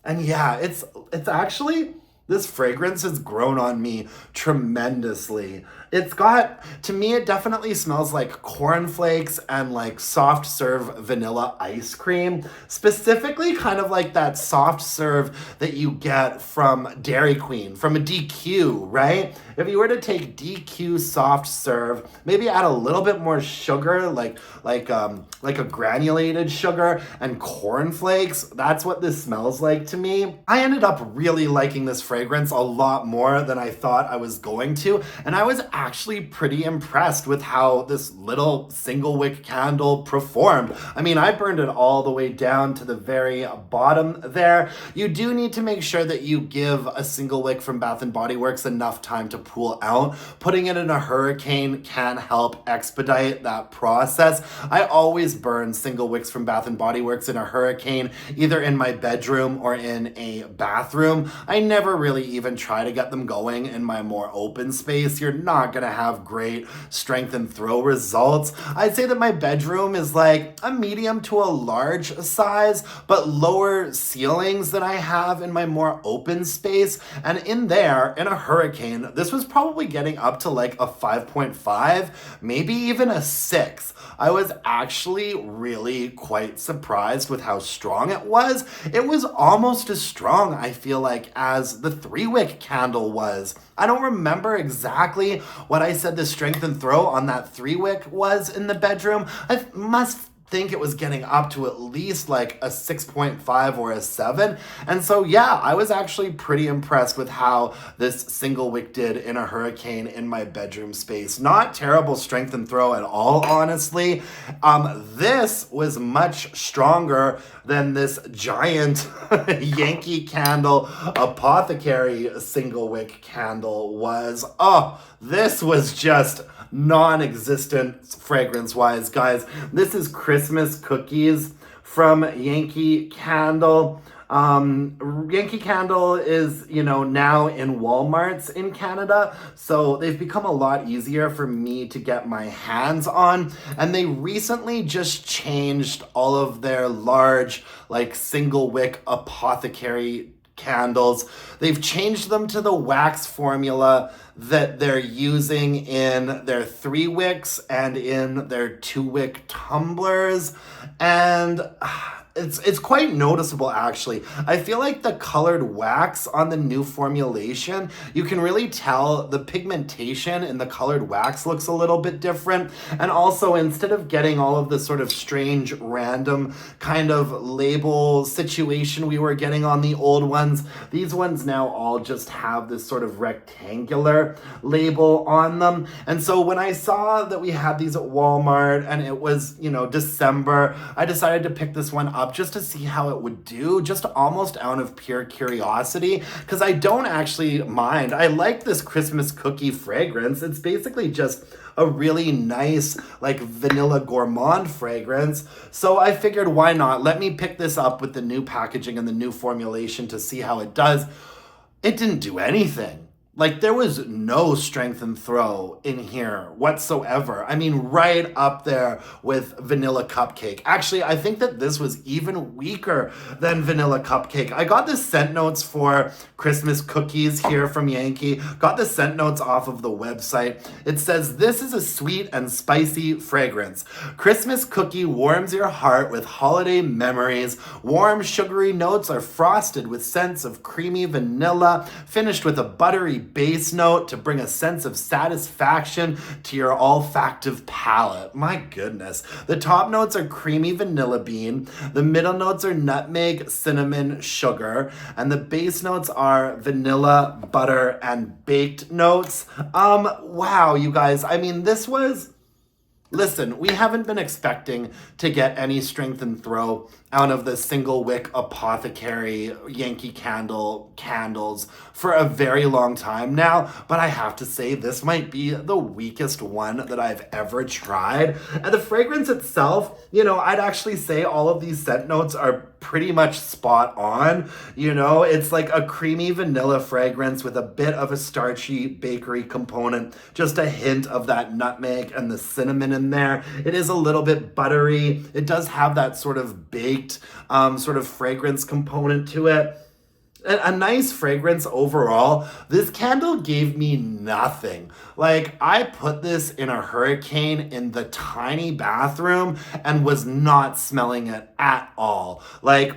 And yeah, it's actually, this fragrance has grown on me tremendously. It's got, to me, it definitely smells like cornflakes and like soft serve vanilla ice cream. Specifically kind of like that soft serve that you get from Dairy Queen, from a DQ, right? If you were to take DQ soft serve, maybe add a little bit more sugar, like a granulated sugar and cornflakes, that's what this smells like to me. I ended up really liking this fragrance a lot more than I thought I was going to, and I was actually pretty impressed with how this little single wick candle performed. I mean, I burned it all the way down to the very bottom there. You do need to make sure that you give a single wick from Bath & Body Works enough time to pool out. Putting it in a hurricane can help expedite that process. I always burn single wicks from Bath & Body Works in a hurricane, either in my bedroom or in a bathroom. I never really even try to get them going in my more open space. You're not gonna have great strength and throw results. I'd say that my bedroom is like a medium to a large size, but lower ceilings than I have in my more open space. And in there, in a hurricane, this was probably getting up to like a 5.5, maybe even a 6. I was actually really quite surprised with how strong it was. It was almost as strong, I feel like, as the 3-wick candle was. I don't remember exactly what I said the strength and throw on that 3-wick was in the bedroom. I must think it was getting up to at least like a 6.5 or a 7. And so yeah, I was actually pretty impressed with how this single wick did in a hurricane in my bedroom space. Not terrible strength and throw at all, honestly. This was much stronger than this giant Yankee Candle Apothecary single wick candle was. Oh, this was just non-existent fragrance-wise, guys. This is Christmas Cookies from Yankee Candle. Yankee Candle is, now in Walmarts in Canada, so they've become a lot easier for me to get my hands on, and they recently just changed all of their large, like, single wick apothecary candles. They've changed them to the wax formula that they're using in their 3 wicks and in their 2 wick tumblers. And it's quite noticeable actually. I feel like the colored wax on the new formulation, you can really tell the pigmentation in the colored wax looks a little bit different. And also, instead of getting all of this sort of strange random kind of label situation we were getting on the old ones, these ones now all just have this sort of rectangular label on them. And so when I saw that we had these at Walmart and it was, December, I decided to pick this one up just to see how it would do, just almost out of pure curiosity, because I don't actually mind. I like this Christmas cookie fragrance. It's basically just a really nice, like, vanilla gourmand fragrance. So I figured, why not? Let me pick this up with the new packaging and the new formulation to see how it does. It didn't do anything. Like, there was no strength and throw in here whatsoever. I mean, right up there with Vanilla Cupcake. Actually, I think that this was even weaker than Vanilla Cupcake. I got the scent notes for Christmas cookies here from Yankee. Got the scent notes off of the website. It says, this is a sweet and spicy fragrance. Christmas cookie warms your heart with holiday memories. Warm, sugary notes are frosted with scents of creamy vanilla, finished with a buttery base note to bring a sense of satisfaction to your olfactive palate. My goodness. The top notes are creamy vanilla bean. The middle notes are nutmeg, cinnamon, sugar. And the base notes are vanilla, butter, and baked notes. Wow, you guys. I mean, this was... Listen, we haven't been expecting to get any strength and throw out of the single wick apothecary Yankee candles for a very long time now, but I have to say this might be the weakest one that I've ever tried. And the fragrance itself, I'd actually say all of these scent notes are pretty much spot on. It's like a creamy vanilla fragrance with a bit of a starchy bakery component, just a hint of that nutmeg and the cinnamon in there. It is a little bit buttery. It does have that sort of baked sort of fragrance component to it. A nice fragrance overall. This candle gave me nothing. Like, I put this in a hurricane in the tiny bathroom and was not smelling it at all. Like,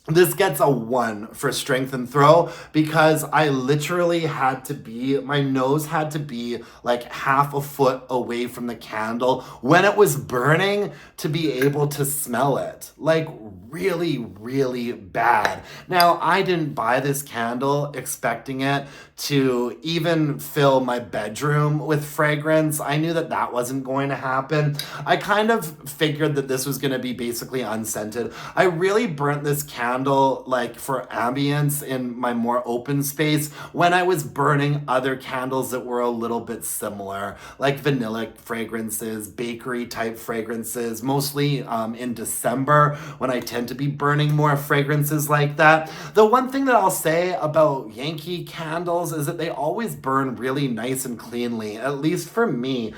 this gets a 1 for strength and throw because I literally my nose had to be like half a foot away from the candle when it was burning to be able to smell it. Like, really, really bad. Now, I didn't buy this candle expecting it to even fill my bedroom with fragrance. I knew that wasn't going to happen. I kind of figured that this was going to be basically unscented. I really burnt this candle like for ambience in my more open space when I was burning other candles that were a little bit similar, like vanilla fragrances, bakery type fragrances, mostly in December when I tend to be burning more fragrances like that. The one thing that I'll say about Yankee candles is that they always burn really nice and cleanly, at least for me.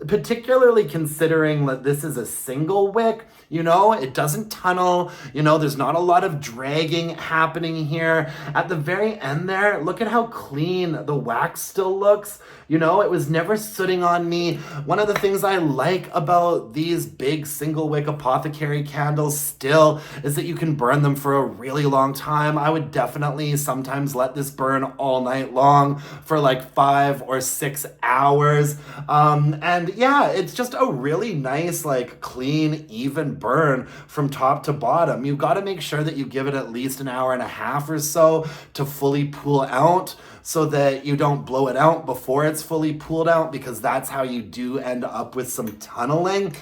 Particularly considering that this is a single wick, it doesn't tunnel, there's not a lot of dragging happening here. At the very end there, look at how clean the wax still looks. It was never sooting on me. One of the things I like about these big single wick apothecary candles still is that you can burn them for a really long time. I would definitely sometimes let this burn all night long for like 5 or 6 hours. And yeah, it's just a really nice, like, clean, even burn from top to bottom. You've got to make sure that you give it at least an hour and a half or so to fully pool out, so that you don't blow it out before it's fully pooled out, because that's how you do end up with some tunneling.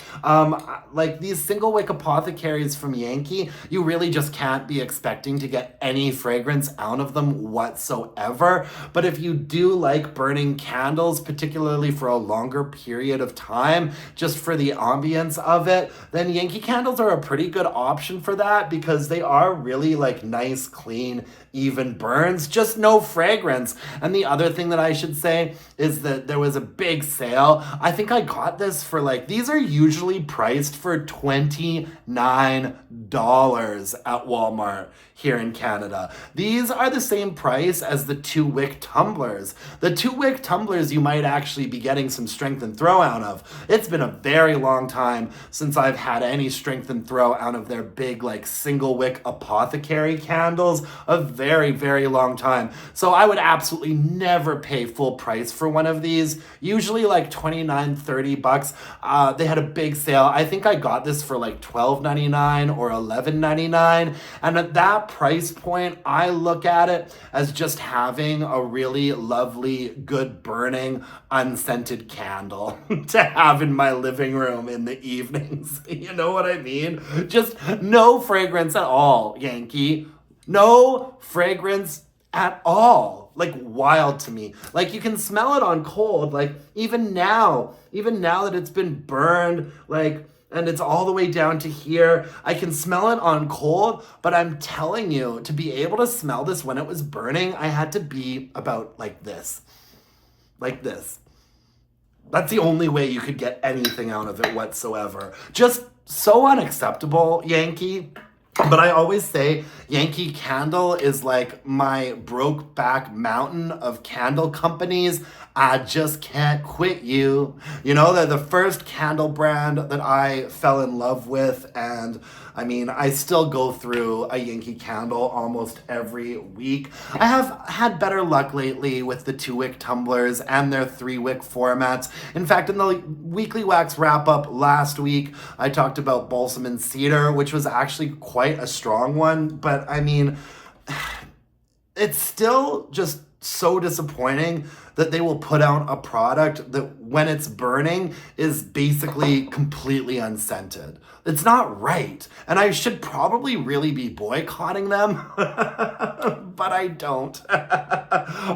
Like these single wick apothecaries from Yankee, you really just can't be expecting to get any fragrance out of them whatsoever. But if you do like burning candles, particularly for a longer period of time, just for the ambience of it, then Yankee candles are a pretty good option for that, because they are really like nice, clean, even burns, just no fragrance. And the other thing that I should say is that there was a big sale. I think I got this for like, these are usually priced for $29 at Walmart here in Canada. These are the same price as the 2 Wick tumblers. The 2 Wick tumblers you might actually be getting some strength and throw out of. It's been a very long time since I've had any strength and throw out of their big like single wick apothecary candles. A very, very long time. So I would absolutely never pay full price for one of these. Usually like $29-$30. They had a big sale. I think I got this for like $12.99 or $11.99. And at that price point, I look at it as just having a really lovely, good burning, unscented candle to have in my living room in the evenings. You know what I mean? Just no fragrance at all, Yankee. No fragrance at all. Like, wild to me. Like, you can smell it on cold. Like, even now that it's been burned, like, and it's all the way down to here, I can smell it on cold, but I'm telling you, to be able to smell this when it was burning, I had to be about like this. Like this. That's the only way you could get anything out of it whatsoever. Just so unacceptable, Yankee. But I always say Yankee Candle is like my broke back mountain of candle companies. I just can't quit you. You know, they're the first candle brand that I fell in love with. And I mean, I still go through a Yankee Candle almost every week. I have had better luck lately with the 2 Wick tumblers and their 3 Wick formats. In fact, in the weekly wax wrap up last week, I talked about Balsam and Cedar, which was actually quite a strong one. But I mean, it's still just so disappointing that they will put out a product that when it's burning is basically completely unscented. It's not right. And I should probably really be boycotting them, but I don't.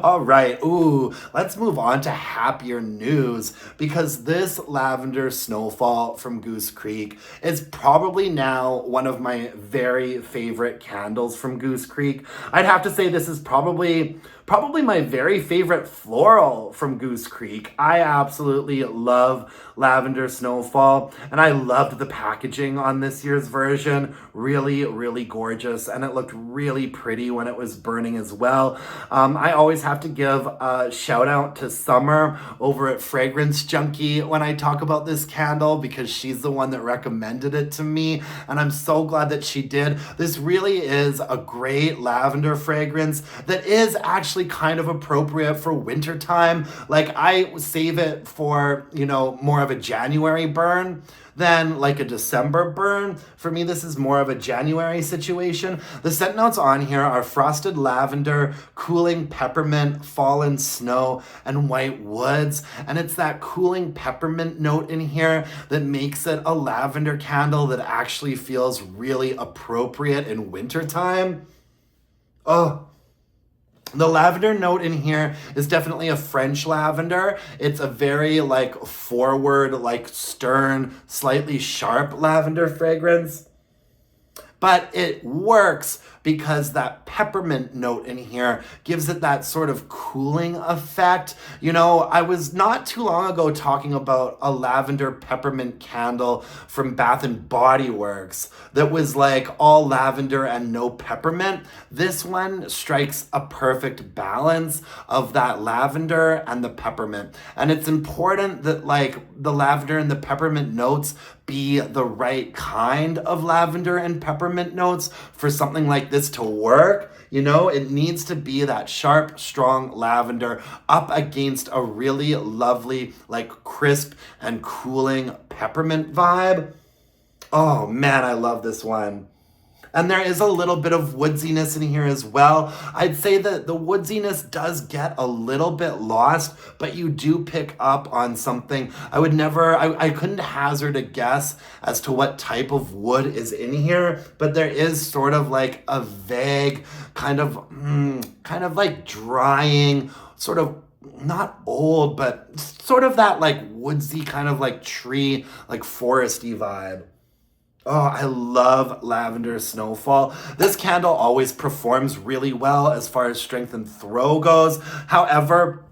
All right, ooh, let's move on to happier news, because this Lavender Snowfall from Goose Creek is probably now one of my very favorite candles from Goose Creek. I'd have to say this is probably my very favorite floral from Goose Creek. I absolutely love Lavender Snowfall, and I loved the packaging on this year's version. Really, really gorgeous, and it looked really pretty when it was burning as well. I always have to give a shout out to Summer over at Fragrance Junkie when I talk about this candle, because she's the one that recommended it to me, and I'm so glad that she did. This really is a great lavender fragrance that is actually kind of appropriate for wintertime. Like, I save it for, you know, more of a January burn than like a December burn. For me, this is more of a January situation. The scent notes on here are frosted lavender, cooling peppermint, fallen snow, and white woods. And it's that cooling peppermint note in here that makes it a lavender candle that actually feels really appropriate in wintertime. Oh, the lavender note in here is definitely a French lavender. It's a very like forward, like stern, slightly sharp lavender fragrance. But it works because that peppermint note in here gives it that sort of cooling effect. You know, I was not too long ago talking about a lavender peppermint candle from Bath and Body Works that was like all lavender and no peppermint. This one strikes a perfect balance of that lavender and the peppermint. And it's important that like the lavender and the peppermint notes be the right kind of lavender and peppermint notes for something like this to work. You know, it needs to be that sharp, strong lavender up against a really lovely, like crisp and cooling peppermint vibe. Oh man, I love this one. And there is a little bit of woodsiness in here as well. I'd say that the woodsiness does get a little bit lost, but you do pick up on something. I couldn't hazard a guess as to what type of wood is in here, but there is sort of like a vague kind of like drying, sort of not old, but sort of that like woodsy kind of like tree, like foresty vibe. Oh, I love Lavender Snowfall. This candle always performs really well as far as strength and throw goes. However,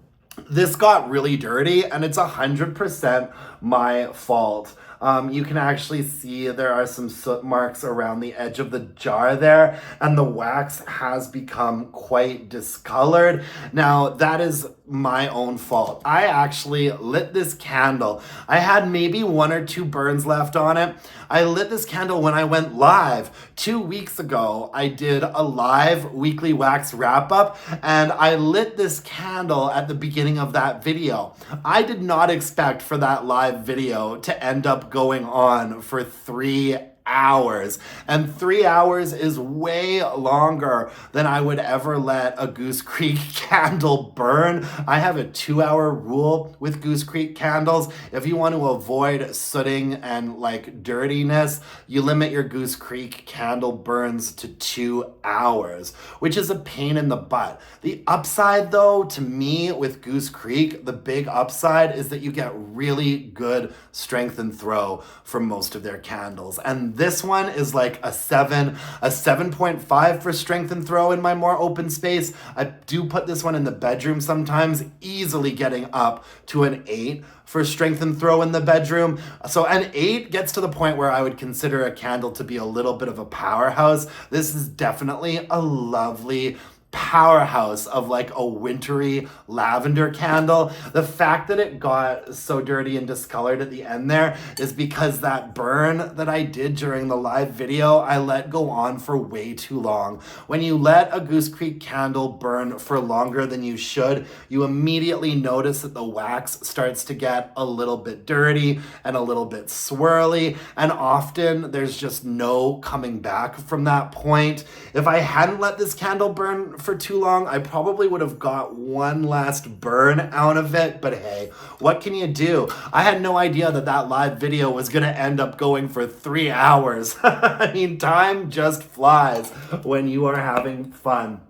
This got really dirty, and it's 100% my fault. You can actually see there are some soot marks around the edge of the jar there, and the wax has become quite discolored. Now, that is my own fault. I actually lit this candle. I had maybe 1 or 2 burns left on it. I lit this candle when I went live 2 weeks ago. I did a live weekly wax wrap up, and I lit this candle at the beginning of that video. I did not expect for that live video to end up going on for 3 hours, and 3 hours is way longer than I would ever let a Goose Creek candle burn. I have a 2-hour rule with Goose Creek candles. If you want to avoid sooting and like dirtiness, you limit your Goose Creek candle burns to 2 hours, which is a pain in the butt. The upside though, to me with Goose Creek, the big upside is that you get really good strength and throw from most of their candles, and this one is like a 7.5 for strength and throw in my more open space. I do put this one in the bedroom sometimes, easily getting up to an 8 for strength and throw in the bedroom. So an 8 gets to the point where I would consider a candle to be a little bit of a powerhouse. This is definitely a lovely powerhouse of like a wintry lavender candle. The fact that it got so dirty and discolored at the end there is because that burn that I did during the live video, I let go on for way too long. When you let a Goose Creek candle burn for longer than you should, you immediately notice that the wax starts to get a little bit dirty and a little bit swirly, and often there's just no coming back from that point. If I hadn't let this candle burn for too long, I probably would have got one last burn out of it, but hey, what can you do? I had no idea that that live video was gonna end up going for 3 hours. I mean, time just flies when you are having fun.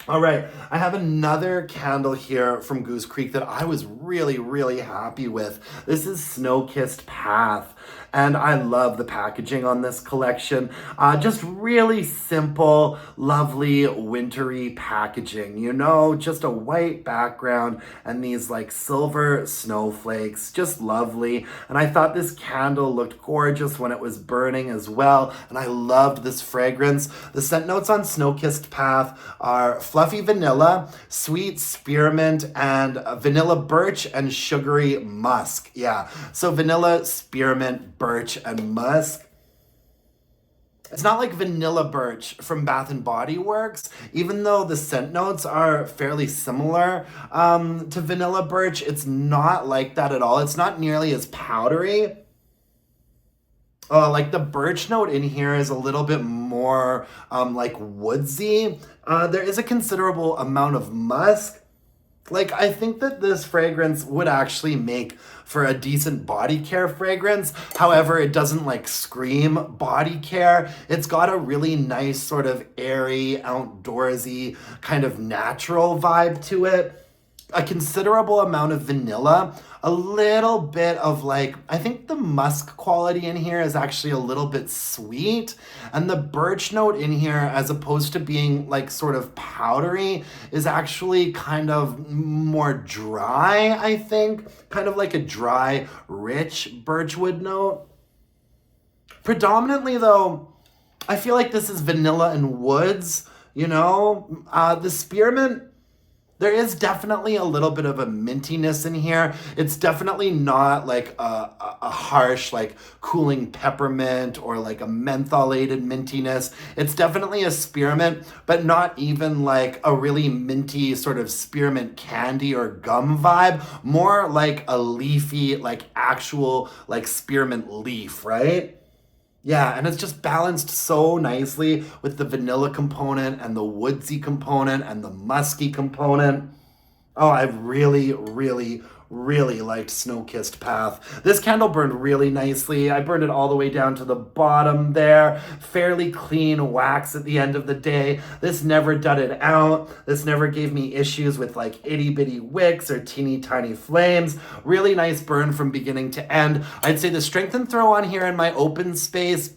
All right, I have another candle here from Goose Creek that I was really, really happy with. This is Snow-Kissed Path, and I love the packaging on this collection. Just really simple, lovely, wintry packaging, you know, just a white background and these like silver snowflakes, just lovely. And I thought this candle looked gorgeous when it was burning as well, and I loved this fragrance. The scent notes on Snow-Kissed Path are fluffy vanilla, sweet spearmint, and vanilla birch and sugary musk. Yeah, so vanilla, spearmint, birch, and musk. It's not like vanilla birch from Bath and Body Works, even though the scent notes are fairly similar to vanilla birch. It's not like that at all. It's not nearly as powdery. Like the birch note in here is a little bit more like woodsy. There is a considerable amount of musk. Like, I think that this fragrance would actually make for a decent body care fragrance. However, it doesn't like scream body care. It's got a really nice sort of airy, outdoorsy, kind of natural vibe to it. A considerable amount of vanilla, a little bit of like, I think the musk quality in here is actually a little bit sweet, and the birch note in here, as opposed to being like sort of powdery, is actually kind of more dry, I think, kind of like a dry, rich birchwood note. Predominantly though, I feel like this is vanilla and woods, you know? The spearmint, there is definitely a little bit of a mintiness in here. It's definitely not like a harsh, like cooling peppermint or like a mentholated mintiness. It's definitely a spearmint, but not even like a really minty sort of spearmint candy or gum vibe. More like a leafy, like actual like spearmint leaf, right? Yeah, and it's just balanced so nicely with the vanilla component and the woodsy component and the musky component. Oh, I really, really, really liked Snow-Kissed Path. This candle burned really nicely. I burned it all the way down to the bottom there. Fairly clean wax at the end of the day. This never dudded out. This never gave me issues with like itty bitty wicks or teeny tiny flames. Really nice burn from beginning to end. I'd say the strength and throw on here in my open space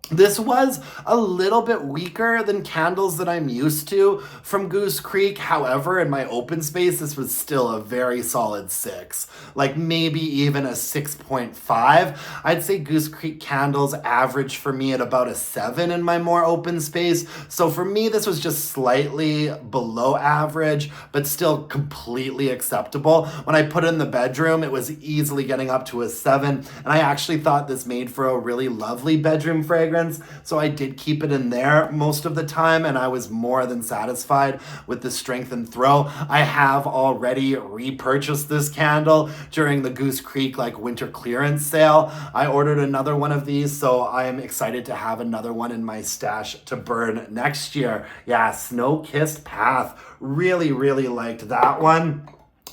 This was a little bit weaker than candles that I'm used to from Goose Creek. However, in my open space, this was still a very solid 6. Like maybe even a 6.5. I'd say Goose Creek candles average for me at about a 7 in my more open space. So for me, this was just slightly below average, but still completely acceptable. When I put it in the bedroom, it was easily getting up to a 7. And I actually thought this made for a really lovely bedroom fragrance. So I did keep it in there most of the time, and I was more than satisfied with the strength and throw. I have already repurchased this candle during the Goose Creek like winter clearance sale. I ordered another one of these, so I am excited to have another one in my stash to burn next year. Yeah, Snow-Kissed Path. Really, really liked that one.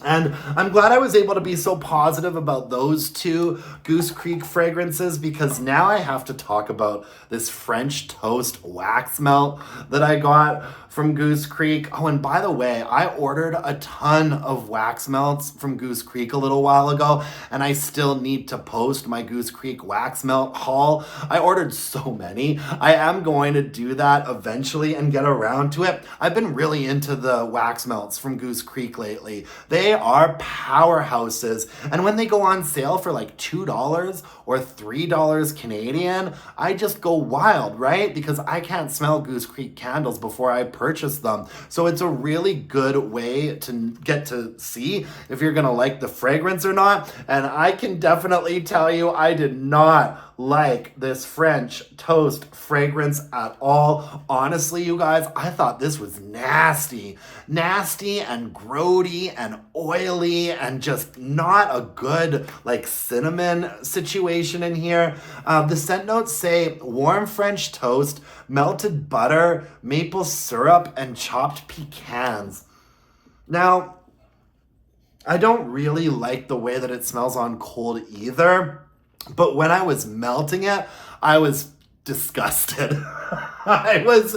And I'm glad I was able to be so positive about those two Goose Creek fragrances, because now I have to talk about this French toast wax melt that I got from Goose Creek. Oh, and by the way, I ordered a ton of wax melts from Goose Creek a little while ago, and I still need to post my Goose Creek wax melt haul. I ordered so many. I am going to do that eventually and get around to it. I've been really into the wax melts from Goose Creek lately. They are powerhouses, and when they go on sale for like $2 or $3 Canadian, I just go wild, right? Because I can't smell Goose Creek candles before I purchase them. So it's a really good way to get to see if you're gonna like the fragrance or not. And I can definitely tell you, I did not like this French toast fragrance at all. Honestly, you guys, I thought this was nasty. Nasty and grody and oily and just not a good like cinnamon situation in here. The scent notes say warm French toast, melted butter, maple syrup, and chopped pecans. Now, I don't really like the way that it smells on cold either. But when I was melting it, I was disgusted. I was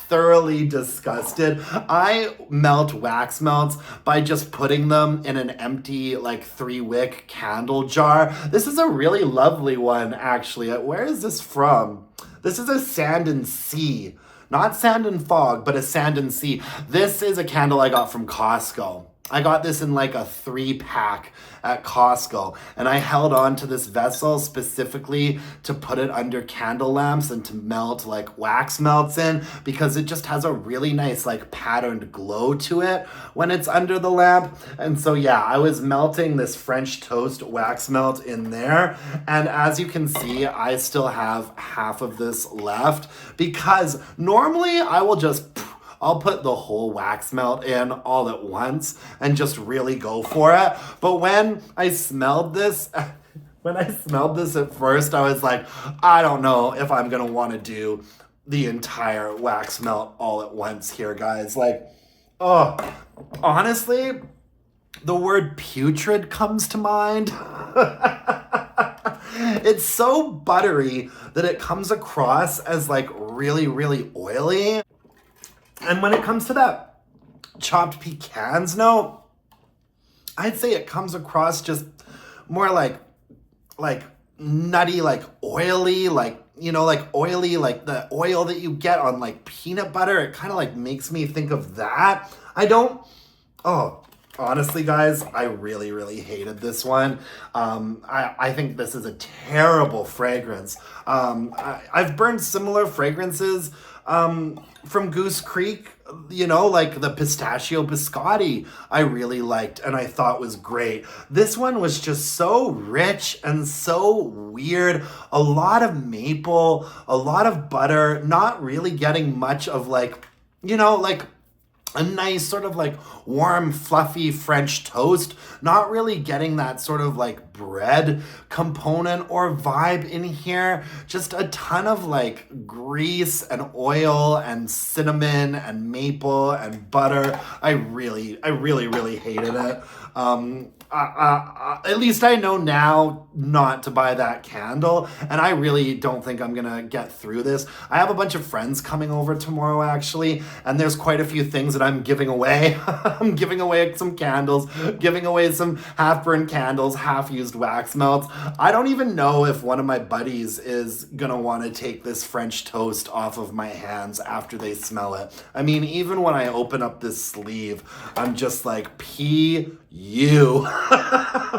thoroughly disgusted. I melt wax melts by just putting them in an empty like 3-wick candle jar. This is a really lovely one, actually. Where is this from? This is a Sand and Sea. Not Sand and Fog, but a Sand and Sea. This is a candle I got from Costco. I got this in like a 3-pack at Costco, and I held on to this vessel specifically to put it under candle lamps and to melt like wax melts in, because it just has a really nice like patterned glow to it when it's under the lamp. And so yeah, I was melting this French toast wax melt in there, and as you can see, I still have half of this left, because normally I will just I'll put the whole wax melt in all at once and just really go for it. But when I smelled this at first, I was like, I don't know if I'm gonna want to do the entire wax melt all at once here, guys. Like, oh, honestly, the word putrid comes to mind. It's so buttery that it comes across as like really, really oily. And when it comes to that chopped pecans note, I'd say it comes across just more like nutty, like oily, like, you know, like oily, like the oil that you get on like peanut butter. It kind of like makes me think of that. Honestly, guys, I really, really hated this one. I think this is a terrible fragrance. I've burned similar fragrances from Goose Creek, you know, like the pistachio biscotti I really liked and I thought was great. This one was just so rich and so weird. A lot of maple, a lot of butter, not really getting much of like, you know, like a nice sort of like warm, fluffy French toast, not really getting that sort of like bread component or vibe in here. Just a ton of like grease and oil and cinnamon and maple and butter. I really, really hated it. At least I know now not to buy that candle, and I really don't think I'm gonna get through this. I have a bunch of friends coming over tomorrow, actually, and there's quite a few things that I'm giving away. I'm giving away some candles, giving away some half-burned candles, half-used wax melts. I don't even know if one of my buddies is gonna want to take this French toast off of my hands after they smell it. I mean, even when I open up this sleeve, I'm just like, P.U.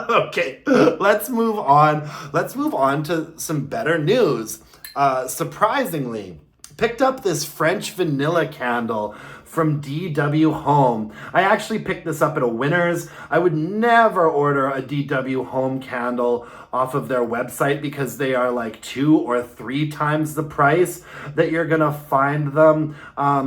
Okay, let's move on. Let's move on to some better news. Surprisingly, picked up this French vanilla candle from DW Home. I actually picked this up at a Winners. I would never order a DW Home candle off of their website because they are like 2 or 3 times the price that you're gonna find them.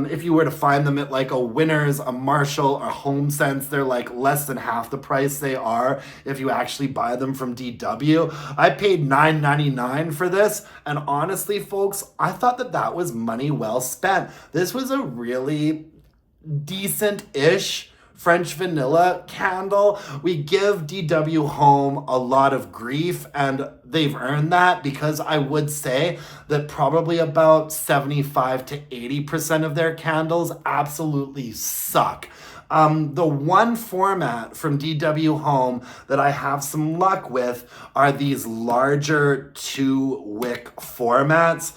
If you were to find them at like a Winners, a Marshall, or HomeSense, they're like less than half the price they are if you actually buy them from DW. I paid $9.99 for this, and honestly, folks, I thought that that was money well spent. This was a really decent-ish French vanilla candle. We give DW Home a lot of grief, and they've earned that, because I would say that probably about 75 to 80% of their candles absolutely suck. The one format from DW Home that I have some luck with are these larger 2 wick formats.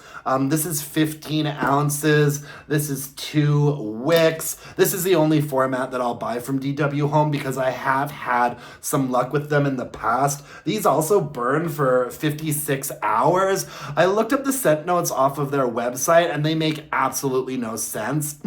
This is 15 ounces. This is 2 wicks. This is the only format that I'll buy from DW Home because I have had some luck with them in the past. These also burn for 56 hours. I looked up the scent notes off of their website and they make absolutely no sense.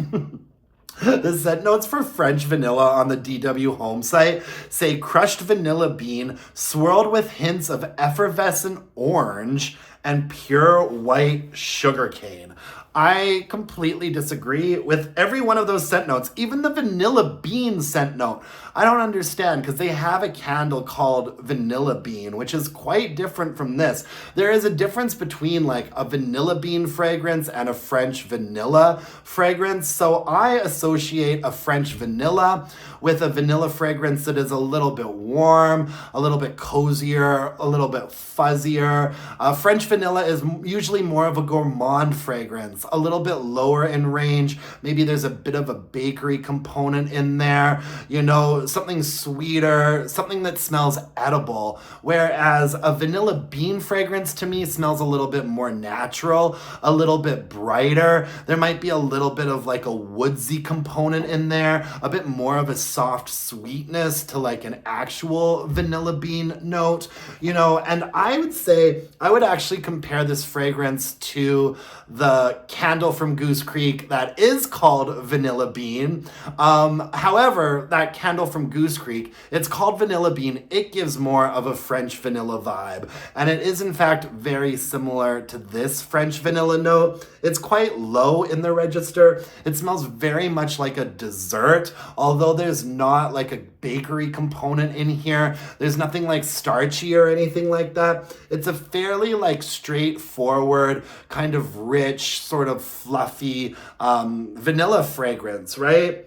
The scent notes for French vanilla on the DW Home site say crushed vanilla bean swirled with hints of effervescent orange and pure white sugarcane. I completely disagree with every one of those scent notes, even the vanilla bean scent note. I don't understand, because they have a candle called Vanilla Bean, which is quite different from this. There is a difference between like a vanilla bean fragrance and a French vanilla fragrance. So I associate a French vanilla with a vanilla fragrance that is a little bit warm, a little bit cozier, a little bit fuzzier. French vanilla is usually more of a gourmand fragrance, a little bit lower in range. Maybe there's a bit of a bakery component in there, you know, something sweeter, something that smells edible. Whereas a vanilla bean fragrance to me smells a little bit more natural, a little bit brighter. There might be a little bit of like a woodsy component in there, a bit more of a soft sweetness to like an actual vanilla bean note, you know. And I would say, I would actually compare this fragrance to the candle from Goose Creek that is called Vanilla Bean. However, that candle from Goose Creek, it's called Vanilla Bean. It gives more of a French vanilla vibe. And it is in fact very similar to this French vanilla note. It's quite low in the register. It smells very much like a dessert, although there's not like a bakery component in here. There's nothing like starchy or anything like that. It's a fairly like straightforward, kind of rich, sort of fluffy vanilla fragrance, right?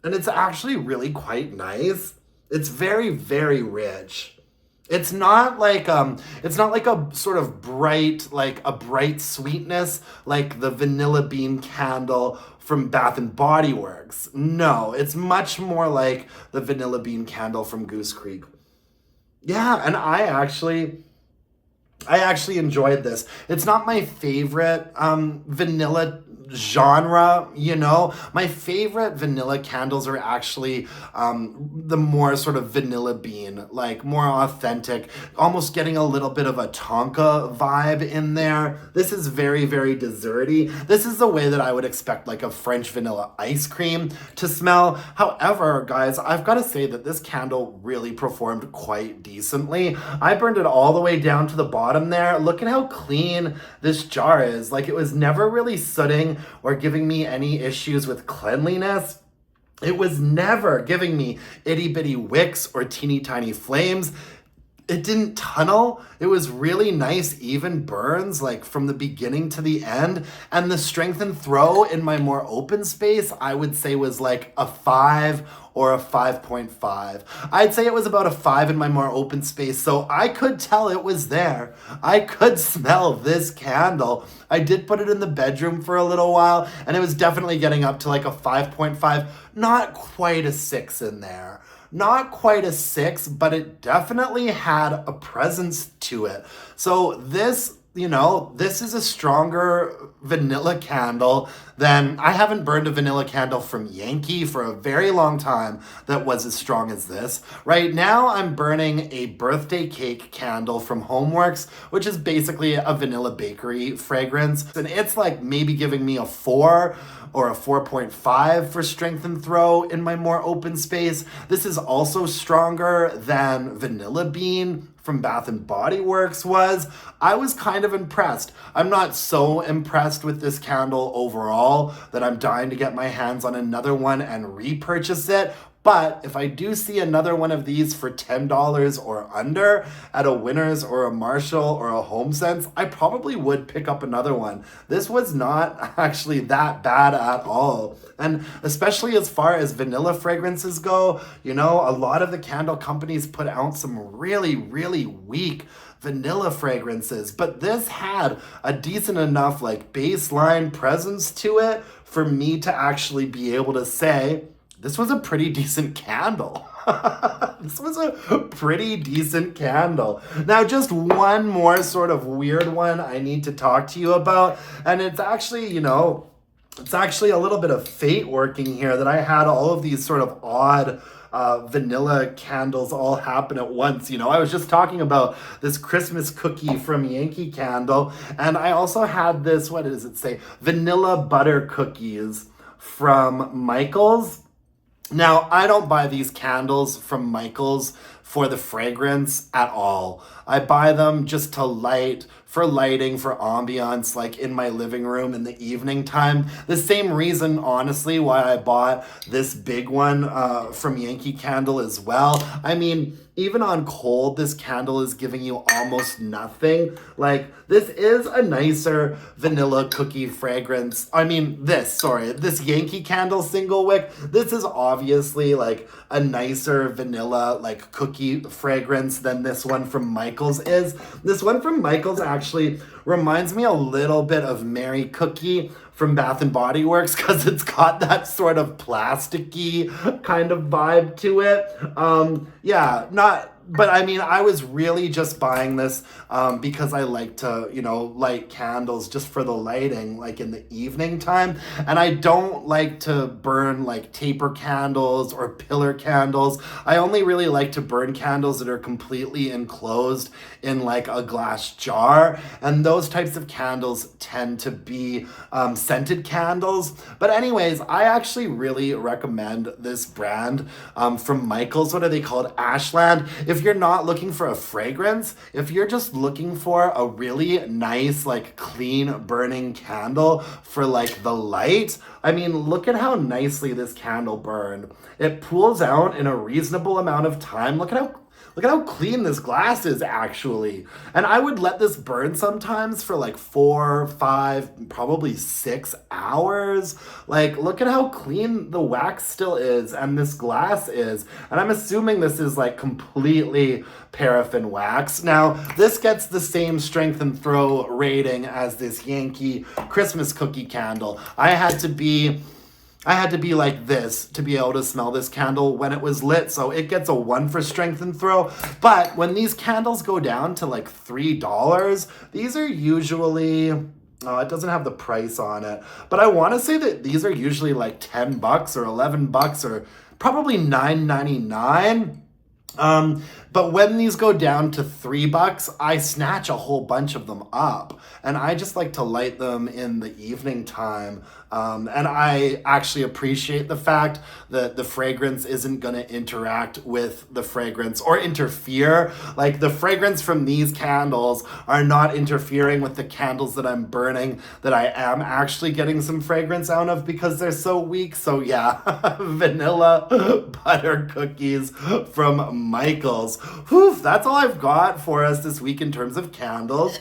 And it's actually really quite nice. It's very, very rich. It's not like a sort of bright sweetness like the Vanilla Bean candle from Bath and Body Works. No, it's much more like the Vanilla Bean candle from Goose Creek. Yeah, and I actually enjoyed this. It's not my favorite vanilla genre, you know. My favorite vanilla candles are actually the more sort of vanilla bean, like more authentic, almost getting a little bit of a Tonka vibe in there. This is very, very desserty. This is the way that I would expect like a French vanilla ice cream to smell. However, guys, I've got to say that this candle really performed quite decently. I burned it all the way down to the bottom there. Look at how clean this jar is. Like, it was never really sooting or giving me any issues with cleanliness. It was never giving me itty bitty wicks or teeny tiny flames. it didn't tunnel. It was really nice, even burns, like from the beginning to the end. And the strength and throw in my more open space, I would say was like a 5 or a 5.5. I'd say it was about a 5 in my more open space, so I could tell it was there. I could smell this candle. I did put it in the bedroom for a little while, and it was definitely getting up to like a 5.5, not quite a 6 in there. Not quite a 6, but it definitely had a presence to it. So this, this is a stronger vanilla candle than, I haven't burned a vanilla candle from Yankee for a very long time that was as strong as this. Right now I'm burning a birthday cake candle from Homeworks, which is basically a vanilla bakery fragrance. And it's like maybe giving me a 4 or a 4.5 for strength and throw in my more open space. This is also stronger than Vanilla Bean from Bath and Body Works was. I was kind of impressed. I'm not so impressed with this candle overall that I'm dying to get my hands on another one and repurchase it. But if I do see another one of these for $10 or under at a Winners or a Marshall or a HomeSense, I probably would pick up another one. This was not actually that bad at all. And especially as far as vanilla fragrances go, a lot of the candle companies put out some really, really weak vanilla fragrances, but this had a decent enough like baseline presence to it for me to actually be able to say, this was a pretty decent candle. This was a pretty decent candle. Now, just one more sort of weird one I need to talk to you about. And it's actually, it's actually a little bit of fate working here that I had all of these sort of odd vanilla candles all happen at once. I was just talking about this Christmas cookie from Yankee Candle. And I also had this, what does it say? Vanilla butter cookies from Michael's. Now, I don't buy these candles from Michael's for the fragrance at all. I buy them just to light, for lighting, for ambiance, like in my living room in the evening time. The same reason, honestly, why I bought this big one from Yankee Candle as well. I mean, even on cold, this candle is giving you almost nothing. Like, this is a nicer vanilla cookie fragrance. This Yankee Candle single wick, this is obviously like a nicer vanilla like cookie fragrance than this one from Michael's is. This one from Michael's actually reminds me a little bit of Mary Cookie from Bath and Body Works because it's got that sort of plasticky kind of vibe to it. But I mean, I was really just buying this because I like to, light candles just for the lighting, like in the evening time. And I don't like to burn like taper candles or pillar candles. I only really like to burn candles that are completely enclosed in like a glass jar. And those types of candles tend to be scented candles. But anyways, I actually really recommend this brand from Michael's. What are they called? Ashland. If you're not looking for a fragrance, if you're just looking for a really nice, like clean burning candle for like the light, I mean, look at how nicely this candle burned. It pools out in a reasonable amount of time. Look at how clean this glass is actually. And I would let this burn sometimes for like 4, 5, probably 6 hours. Like, look at how clean the wax still is and this glass is. And I'm assuming this is like completely paraffin wax. Now, this gets the same strength and throw rating as this Yankee Christmas cookie candle. I had to be like this to be able to smell this candle when it was lit. So it gets a 1 for strength and throw. But when these candles go down to like $3, these are usually, it doesn't have the price on it, but I want to say that these are usually like $10 or $11 or probably $9.99. But when these go down to $3, I snatch a whole bunch of them up, and I just like to light them in the evening time. And I actually appreciate the fact that the fragrance isn't going to interact with the fragrance or interfere. Like, the fragrance from these candles are not interfering with the candles that I'm burning, that I am actually getting some fragrance out of because they're so weak. So yeah, vanilla butter cookies from Michael's. Whew, that's all I've got for us this week in terms of candles.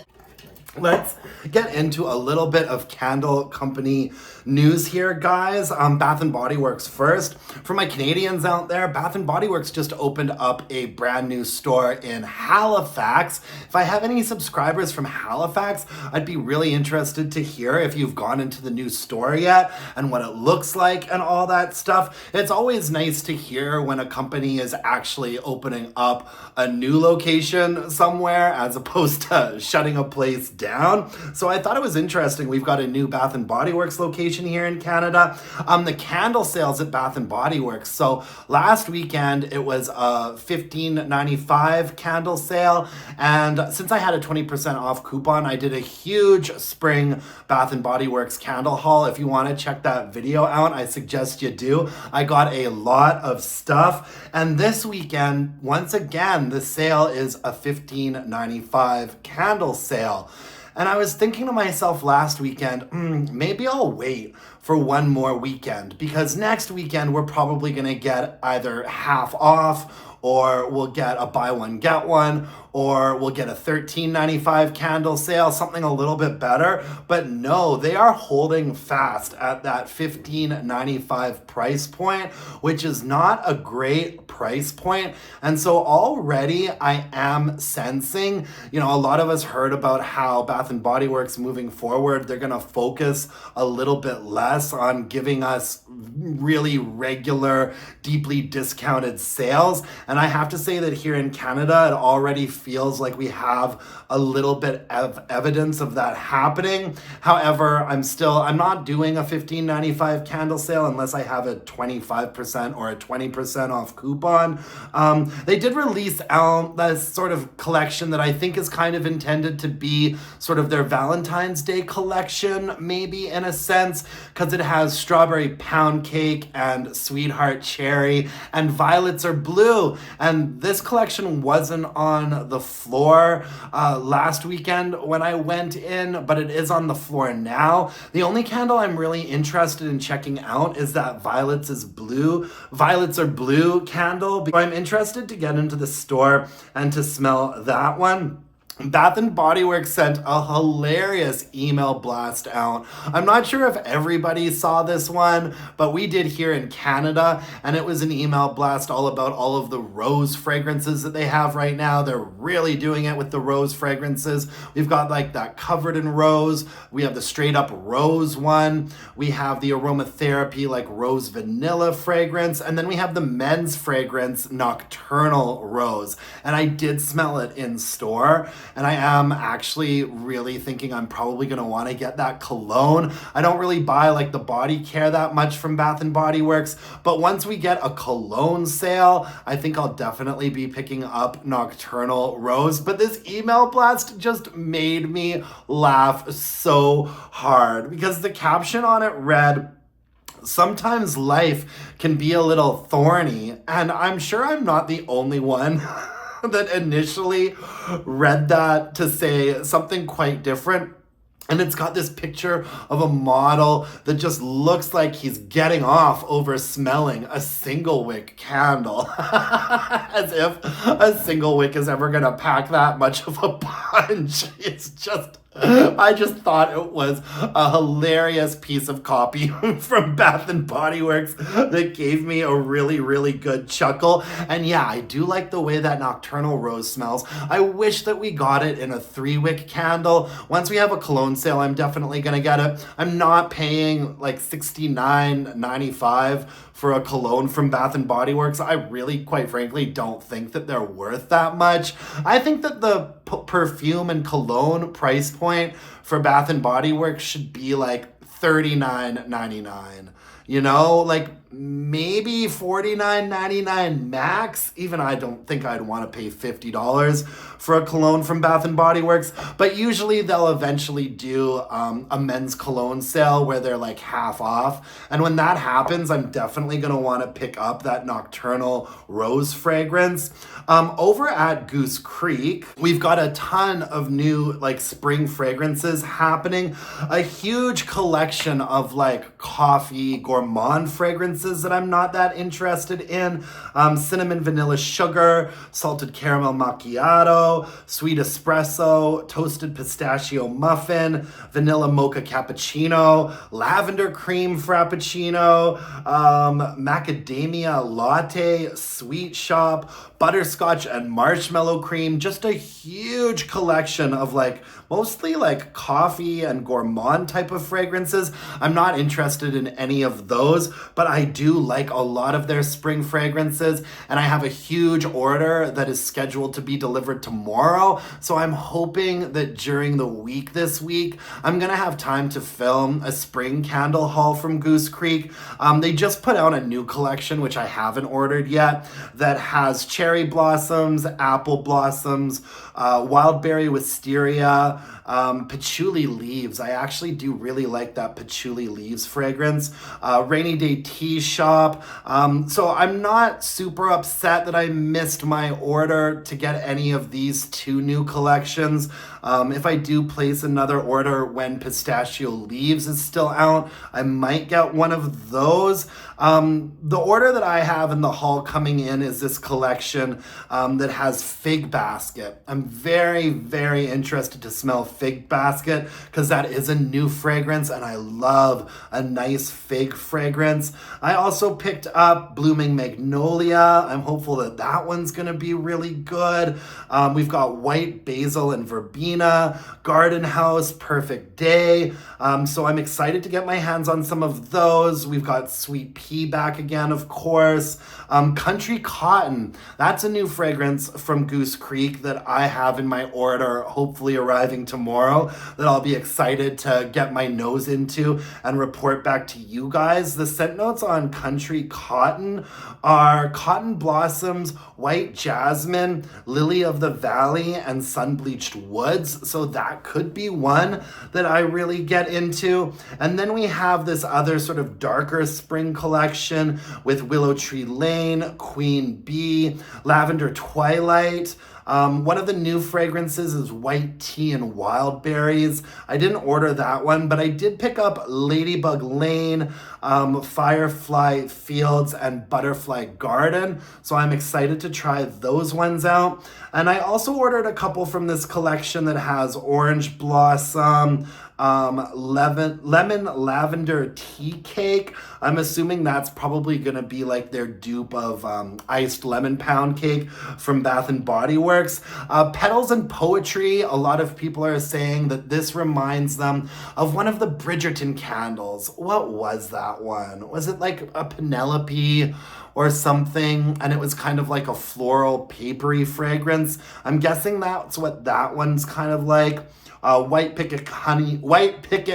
Let's get into a little bit of candle company news here, guys. Bath & Body Works first. For my Canadians out there, Bath & Body Works just opened up a brand new store in Halifax. If I have any subscribers from Halifax, I'd be really interested to hear if you've gone into the new store yet and what it looks like and all that stuff. It's always nice to hear when a company is actually opening up a new location somewhere as opposed to shutting a place down. So I thought it was interesting. We've got a new Bath & Body Works location here in Canada. The candle sales at Bath & Body Works. So last weekend it was a $15.95 candle sale, and since I had a 20% off coupon, I did a huge spring Bath & Body Works candle haul. If you want to check that video out, I suggest you do. I got a lot of stuff, and this weekend, once again, the sale is a $15.95 candle sale. And I was thinking to myself last weekend, maybe I'll wait for one more weekend, because next weekend we're probably going to get either half off, or we'll get a buy one get one, or we'll get a $13.95 candle sale, something a little bit better. But no, they are holding fast at that $15.95 price point, which is not a great price point. And so already I am sensing, a lot of us heard about how Bath & Body Works moving forward, they're going to focus a little bit less on giving us really regular, deeply discounted sales. And I have to say that here in Canada, it already feels like we have a little bit of evidence of that happening. However, I'm not doing a $15.95 candle sale unless I have a 25% or a 20% off coupon. They did release this sort of collection that I think is kind of intended to be sort of their Valentine's Day collection, maybe in a sense, because it has strawberry pound cake and sweetheart cherry and violets are blue. And this collection wasn't on the floor last weekend when I went in, but it is on the floor now. The only candle I'm really interested in checking out is that Violets Are Blue candle. I'm interested to get into the store and to smell that one. Bath & Body Works sent a hilarious email blast out. I'm not sure if everybody saw this one, but we did here in Canada, and it was an email blast all about all of the rose fragrances that they have right now. They're really doing it with the rose fragrances. We've got like that covered in rose. We have the straight up rose one. We have the aromatherapy like rose vanilla fragrance, and then we have the men's fragrance nocturnal rose. And I did smell it in store. And I am actually really thinking I'm probably going to want to get that cologne. I don't really buy like the body care that much from Bath & Body Works, but once we get a cologne sale, I think I'll definitely be picking up Nocturnal Rose. But this email blast just made me laugh so hard because the caption on it read, "Sometimes life can be a little thorny," and I'm sure I'm not the only one that initially read that to say something quite different. And it's got this picture of a model that just looks like he's getting off over smelling a single wick candle. As if a single wick is ever going to pack that much of a punch. I just thought it was a hilarious piece of copy from Bath & Body Works that gave me a really, really good chuckle. And yeah, I do like the way that Nocturnal Rose smells. I wish that we got it in a 3-wick candle. Once we have a cologne sale, I'm definitely going to get it. I'm not paying like $69.95 for a cologne from Bath & Body Works. I really, quite frankly, don't think that they're worth that much. I think that the perfume and cologne price point for Bath & Body Works should be like $39.99. Like maybe $49.99 max. Even I don't think I'd want to pay $50 for a cologne from Bath & Body Works, but usually they'll eventually do a men's cologne sale where they're like half off. And when that happens, I'm definitely going to want to pick up that Nocturnal Rose fragrance. Over at Goose Creek, we've got a ton of new like spring fragrances happening. A huge collection of like coffee, gourmet gourmand fragrances that I'm not that interested in. Cinnamon vanilla sugar, salted caramel macchiato, sweet espresso, toasted pistachio muffin, vanilla mocha cappuccino, lavender cream frappuccino, macadamia latte, sweet shop, butterscotch and marshmallow cream. Just a huge collection of like mostly like coffee and gourmand type of fragrances. I'm not interested in any of those, but I do like a lot of their spring fragrances, and I have a huge order that is scheduled to be delivered tomorrow. So I'm hoping that during the week this week, I'm gonna have time to film a spring candle haul from Goose Creek. They just put out a new collection, which I haven't ordered yet, that has cherry blossoms, apple blossoms, wildberry wisteria, patchouli leaves. I actually do really like that patchouli leaves fragrance. Rainy day tea shop. So I'm not super upset that I missed my order to get any of these two new collections. If I do place another order when pistachio leaves is still out, I might get one of those. The order that I have in the haul coming in is this collection that has Fig Basket. I'm very, very interested to smell Fig Basket because that is a new fragrance and I love a nice fig fragrance. I also picked up Blooming Magnolia. I'm hopeful that that one's gonna be really good. We've got White Basil and Verbena, Garden House, Perfect Day. So I'm excited to get my hands on some of those. We've got Sweet Pea back again, of course. Country Cotton. That's a new fragrance from Goose Creek that I have in my order, hopefully arriving tomorrow, that I'll be excited to get my nose into and report back to you guys. The scent notes on Country Cotton are cotton blossoms, white jasmine, lily of the valley, and sun-bleached woods. So that could be one that I really get into. And then we have this other sort of darker spring collection with Willow Tree Lane, Queen Bee, Lavender Twilight. One of the new fragrances is White Tea and Wild Berries. I didn't order that one, but I did pick up Ladybug Lane, Firefly Fields, and Butterfly Garden. So I'm excited to try those ones out. And I also ordered a couple from this collection that has Orange Blossom, lemon lavender tea cake. I'm assuming that's probably gonna be like their dupe of iced lemon pound cake from Bath and Body Works. Petals and Poetry. A lot of people are saying that this reminds them of one of the Bridgerton candles. What was that one? Was it like a Penelope or something? And it was kind of like a floral papery fragrance. I'm guessing that's what that one's kind of like. White Picket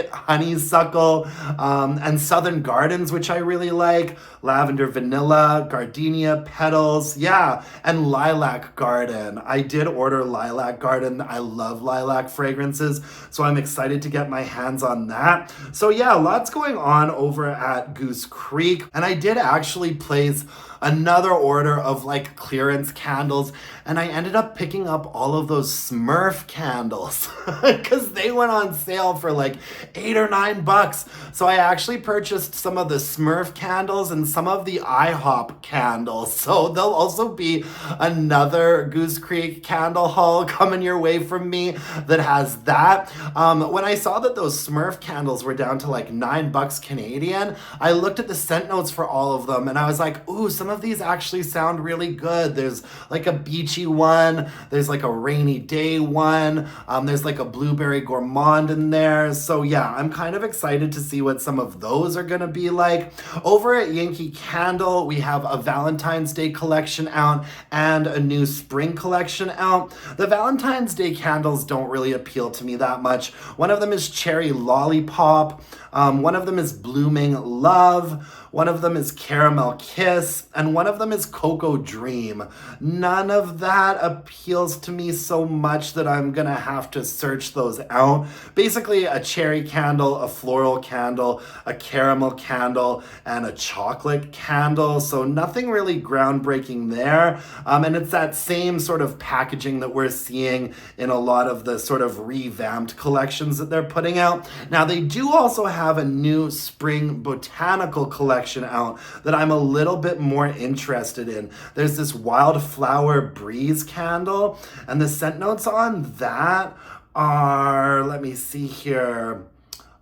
Honeysuckle, and Southern Gardens, which I really like. Lavender Vanilla, Gardenia Petals, yeah, and Lilac Garden. I did order Lilac Garden. I love lilac fragrances, so I'm excited to get my hands on that. So yeah, lots going on over at Goose Creek, and I did actually place another order of like clearance candles, and I ended up picking up all of those Smurf candles because they went on sale for like $8 or $9. So I actually purchased some of the Smurf candles and some of the IHOP candles. So there'll also be another Goose Creek candle haul coming your way from me that has that. When I saw that those Smurf candles were down to like $9 Canadian, I looked at the scent notes for all of them and I was like, ooh, some of these actually sound really good. There's like a beachy one, there's like a rainy day one, there's like a blueberry gourmand in there. So yeah, I'm kind of excited to see what some of those are gonna be like. Over at Yankee Candle, we have a Valentine's Day collection out and a new spring collection out. The Valentine's Day candles don't really appeal to me that much. One of them is Cherry Lollipop. One of them is Blooming Love. one of them is Caramel Kiss, and one of them is Cocoa Dream. None of that appeals to me so much that I'm gonna have to search those out. Basically, a cherry candle, a floral candle, a caramel candle, and a chocolate candle, so nothing really groundbreaking there. And it's that same sort of packaging that we're seeing in a lot of the sort of revamped collections that they're putting out. Now, they do also have a new spring botanical collection out that I'm a little bit more interested in. There's this Wildflower Breeze candle, and the scent notes on that are, let me see here.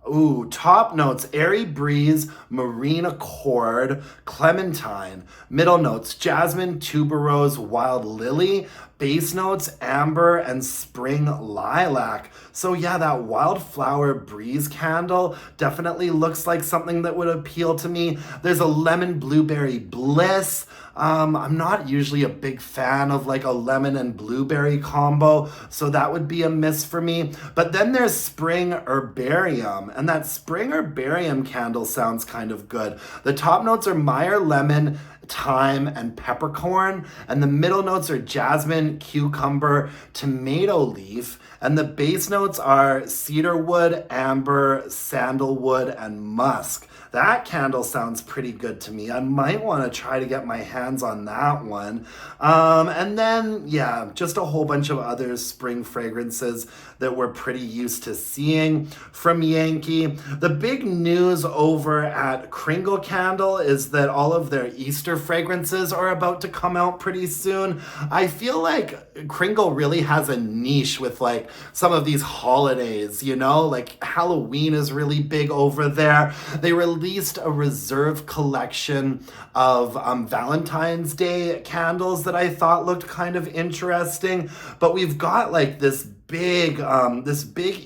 Ooh, top notes, airy breeze, marine accord, clementine. Middle notes, jasmine, tuberose, wild lily. Base notes, amber and spring lilac. So yeah, that Wildflower Breeze candle definitely looks like something that would appeal to me. There's a lemon blueberry bliss. I'm not usually a big fan of like a lemon and blueberry combo, so that would be a miss for me. But then there's spring herbarium, and that spring herbarium candle sounds kind of good. The top notes are Meyer lemon, thyme, and peppercorn, and the middle notes are jasmine, cucumber, tomato leaf, and the base notes are cedarwood, amber, sandalwood, and musk. That candle sounds pretty good to me. I might want to try to get my hands on that one. And then, yeah, just a whole bunch of other spring fragrances that we're pretty used to seeing from Yankee. The big news over at Kringle Candle is that all of their Easter fragrances are about to come out pretty soon. I feel like Kringle really has a niche with like some of these holidays, you know, like Halloween is really big over there. They released a reserve collection of Valentine's Day candles that I thought looked kind of interesting, but we've got like this big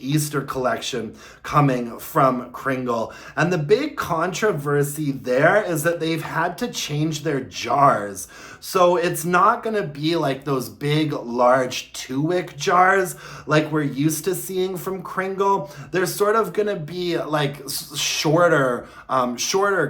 Easter collection coming from Kringle. And the big controversy there is that they've had to change their jars. So it's not going to be like those big, large 2-wick jars like we're used to seeing from Kringle. They're sort of going to be like shorter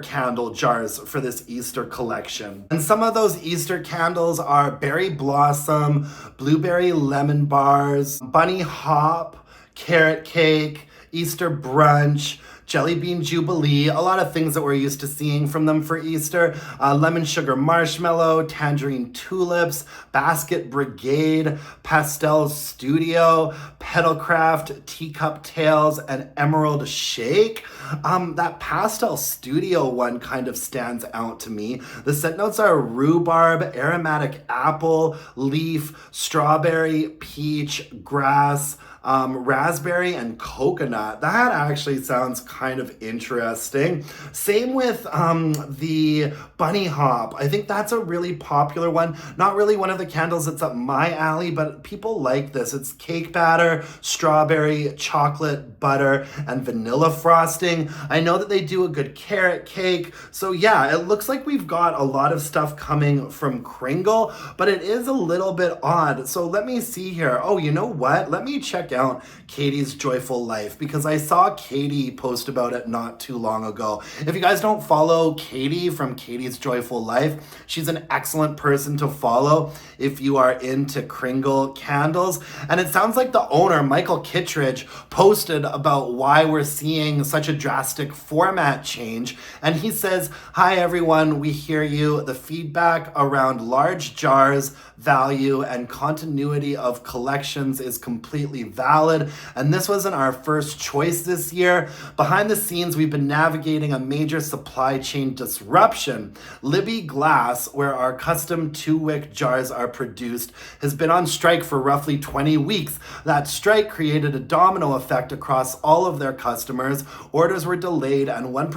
candle jars for this Easter collection. And some of those Easter candles are berry blossom, blueberry lemon bars, bunny hop, carrot cake, Easter brunch, jelly bean jubilee, a lot of things that we're used to seeing from them for Easter. Lemon sugar marshmallow, tangerine tulips, basket brigade, pastel studio, petalcraft, teacup tails, and emerald shake. That pastel studio one kind of stands out to me. The scent notes are rhubarb, aromatic apple, leaf, strawberry, peach, grass, raspberry, and coconut. That actually sounds kind of interesting. Same with the bunny hop. I think that's a really popular one. Not really one of the candles that's up my alley, but people like this. It's cake batter, strawberry, chocolate, butter, and vanilla frosting. I know that they do a good carrot cake. So yeah, it looks like we've got a lot of stuff coming from Kringle, but it is a little bit odd. So let me see here. Oh, you know what? Let me check out Katie's Joyful Life, because I saw Katie post about it not too long ago. If you guys don't follow Katie from Katie's Joyful Life, she's an excellent person to follow if you are into Kringle candles. And it sounds like the owner, Michael Kittredge, posted about why we're seeing such a drastic format change. And he says, "Hi everyone, we hear you. The feedback around large jars, value, and continuity of collections is completely valid, and this wasn't our first choice this year. Behind the scenes, we've been navigating a major supply chain disruption. Libby Glass, where our custom 2-wick jars are produced, has been on strike for roughly 20 weeks. That strike created a domino effect across all of their customers. Orders were delayed, and once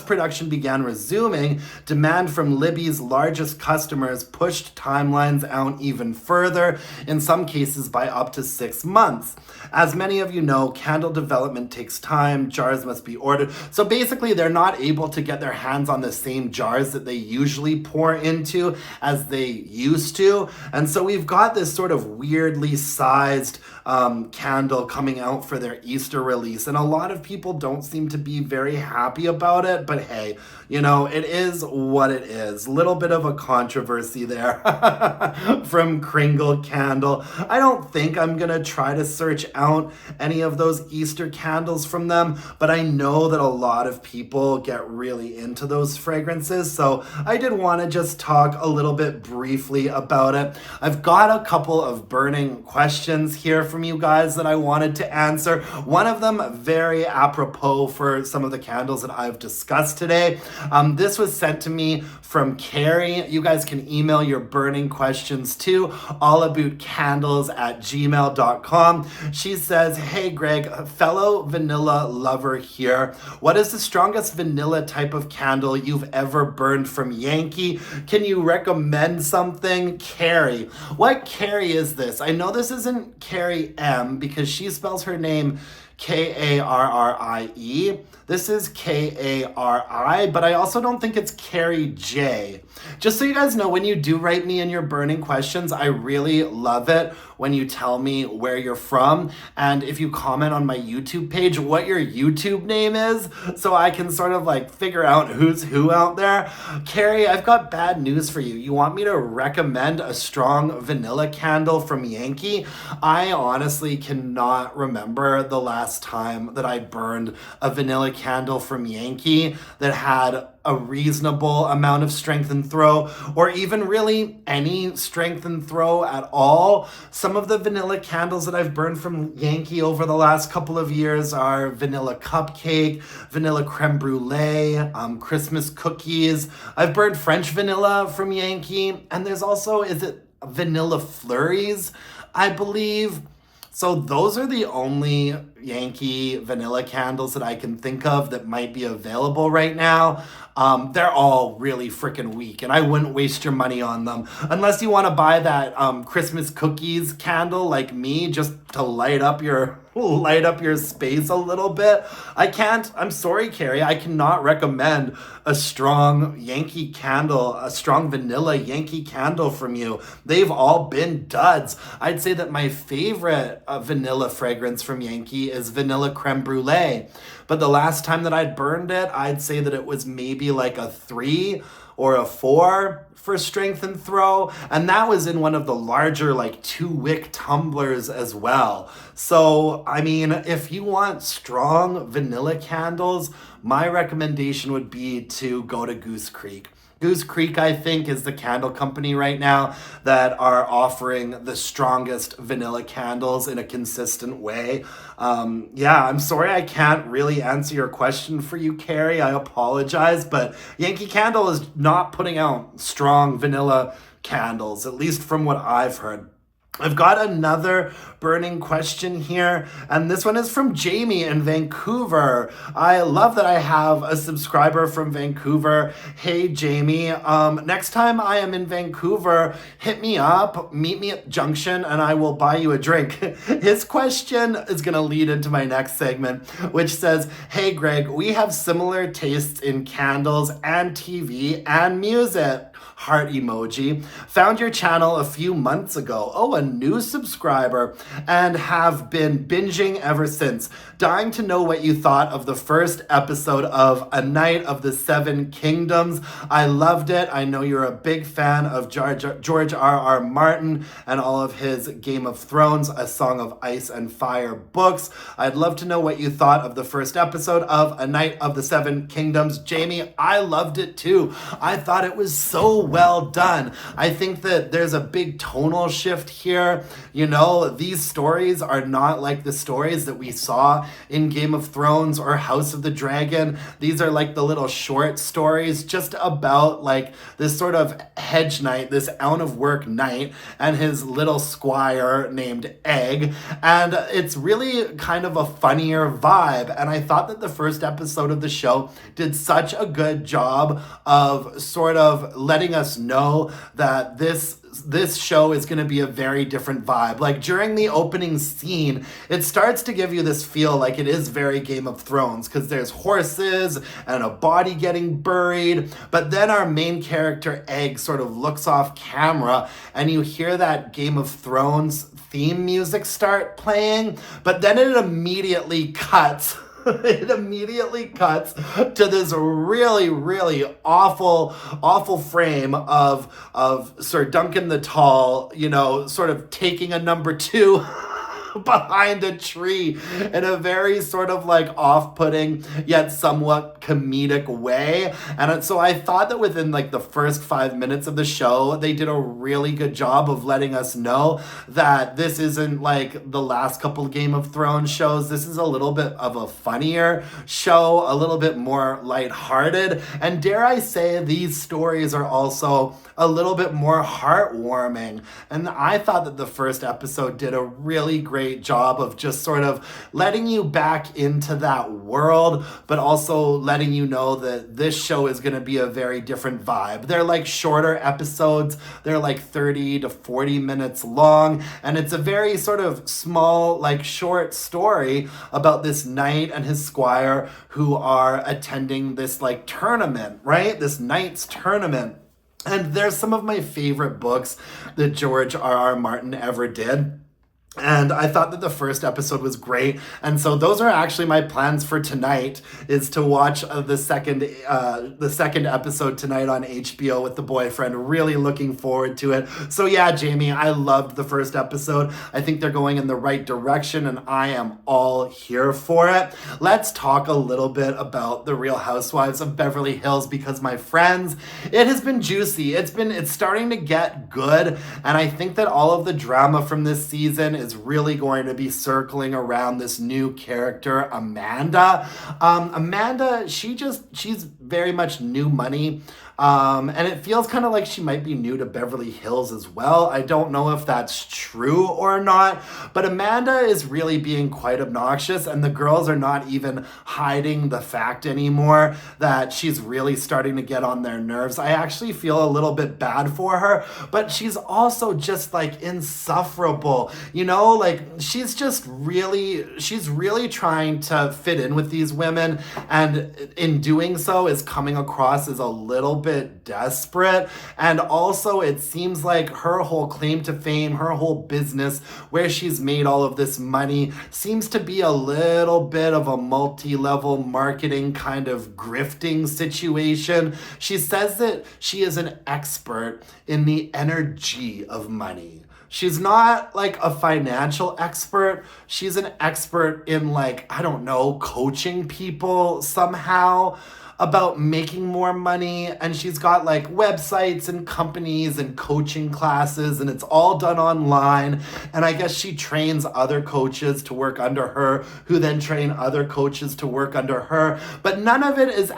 production began resuming, demand from Libby's largest customers pushed timelines out even further, in some cases by up to 6 months. As many of you know, candle development takes time, jars must be ordered." So basically they're not able to get their hands on the same jars that they usually pour into as they used to. And so we've got this sort of weirdly sized candle coming out for their Easter release, and a lot of people don't seem to be very happy about it, but hey, you know, it is what it is. Little bit of a controversy there from Kringle Candle. I don't think I'm gonna try to search out any of those Easter candles from them, but I know that a lot of people get really into those fragrances, so I did want to just talk a little bit briefly about it. I've got a couple of burning questions here from you guys that I wanted to answer. One of them very apropos for some of the candles that I've discussed today. This was sent to me from Carrie. You guys can email your burning questions to allaboutcandles@gmail.com. She says, hey Greg, fellow vanilla lover here. What is the strongest vanilla type of candle you've ever burned from Yankee? Can you recommend something? Carrie. What Carrie is this? I know this isn't Carrie M because she spells her name Karrie. This is Kari, but I also don't think it's Carrie J. Just so you guys know, when you do write me in your burning questions, I really love it when you tell me where you're from, and if you comment on my YouTube page what your YouTube name is, so I can sort of like figure out who's who out there. Carrie, I've got bad news for you. You want me to recommend a strong vanilla candle from Yankee? I honestly cannot remember the last time that I burned a vanilla candle from Yankee that had a reasonable amount of strength and throw, or even really any strength and throw at all. Some of the vanilla candles that I've burned from Yankee over the last couple of years are vanilla cupcake, vanilla creme brulee, Christmas cookies. I've burned French vanilla from Yankee, and there's also, is it vanilla Flurries, I believe. So those are the only Yankee vanilla candles that I can think of that might be available right now. They're all really freaking weak, and I wouldn't waste your money on them unless you want to buy that Christmas cookies candle like me, just to light up your space a little bit. I'm sorry, Carrie, I cannot recommend a strong Yankee candle, a strong vanilla Yankee candle from you. They've all been duds. I'd say that my favorite vanilla fragrance from Yankee is vanilla creme brulee. But the last time that I'd burned it, I'd say that it was maybe like a 3 or a 4 for strength and throw. And that was in one of the larger like 2 wick tumblers as well. So, I mean, if you want strong vanilla candles, my recommendation would be to go to Goose Creek. Goose Creek, I think, is the candle company right now that are offering the strongest vanilla candles in a consistent way. Yeah, I'm sorry I can't really answer your question for you, Carrie. I apologize, but Yankee Candle is not putting out strong vanilla candles, at least from what I've heard. I've got another burning question here, and this one is from Jamie in Vancouver. I love that I have a subscriber from Vancouver. Hey, Jamie, next time I am in Vancouver, hit me up, meet me at Junction, and I will buy you a drink. His question is going to lead into my next segment, which says, hey, Greg, we have similar tastes in candles and TV and music. Heart emoji. Found your channel a few months ago. Oh, a new subscriber, and have been binging ever since. Dying to know what you thought of the first episode of A Night of the Seven Kingdoms. I loved it. I know you're a big fan of George R.R. Martin and all of his Game of Thrones, A Song of Ice and Fire books. I'd love to know what you thought of the first episode of A Night of the Seven Kingdoms. Jamie, I loved it too. I thought it was so well done. I think that there's a big tonal shift here. You know, these stories are not like the stories that we saw in Game of Thrones or House of the Dragon. These are like the little short stories just about like this sort of hedge knight, this out of work knight, and his little squire named Egg. And it's really kind of a funnier vibe. And I thought that the first episode of the show did such a good job of sort of letting us know that this this show is going to be a very different vibe. Like during the opening scene, it starts to give you this feel like it is very Game of Thrones because there's horses and a body getting buried. But then our main character, Egg, sort of looks off camera and you hear that Game of Thrones theme music start playing. But then it immediately cuts. It immediately cuts to this really, really awful frame of Sir Duncan the Tall, you know, sort of taking a number two behind a tree in a very sort of like off-putting yet somewhat comedic way. And so I thought that within like the first 5 minutes of the show, they did a really good job of letting us know that this isn't like the last couple Game of Thrones shows. This is a little bit of a funnier show, a little bit more lighthearted. And dare I say, these stories are also a little bit more heartwarming. And I thought that the first episode did a really great job of just sort of letting you back into that world, but also letting you know that this show is going to be a very different vibe. They're like shorter episodes. They're like 30 to 40 minutes long. And it's a very sort of small, like short story about this knight and his squire who are attending this like tournament, right? This knight's tournament. And there's some of my favorite books that George R.R. Martin ever did. And I thought that the first episode was great. And so those are actually my plans for tonight, is to watch the second episode tonight on HBO with the boyfriend. Really looking forward to it. So yeah, Jamie, I loved the first episode. I think they're going in the right direction and I am all here for it. Let's talk a little bit about the Real Housewives of Beverly Hills, because my friends, it has been juicy. It's starting to get good. And I think that all of the drama from this season is really going to be circling around this new character, Amanda. Amanda, she's very much new money. And it feels kind of like she might be new to Beverly Hills as well. I don't know if that's true or not, but Amanda is really being quite obnoxious, and the girls are not even hiding the fact anymore that she's really starting to get on their nerves. I actually feel a little bit bad for her, but she's also just like insufferable, you know, like she's really trying to fit in with these women, and in doing so is coming across as a little bit desperate. And also it seems like her whole claim to fame, her whole business where she's made all of this money, seems to be a little bit of a multi-level marketing kind of grifting situation. She says that she is an expert in the energy of money. She's not like a financial expert. She's an expert in like, I don't know, coaching people somehow about making more money. And she's got like websites and companies and coaching classes, and it's all done online. And I guess she trains other coaches to work under her, who then train other coaches to work under her. But none of it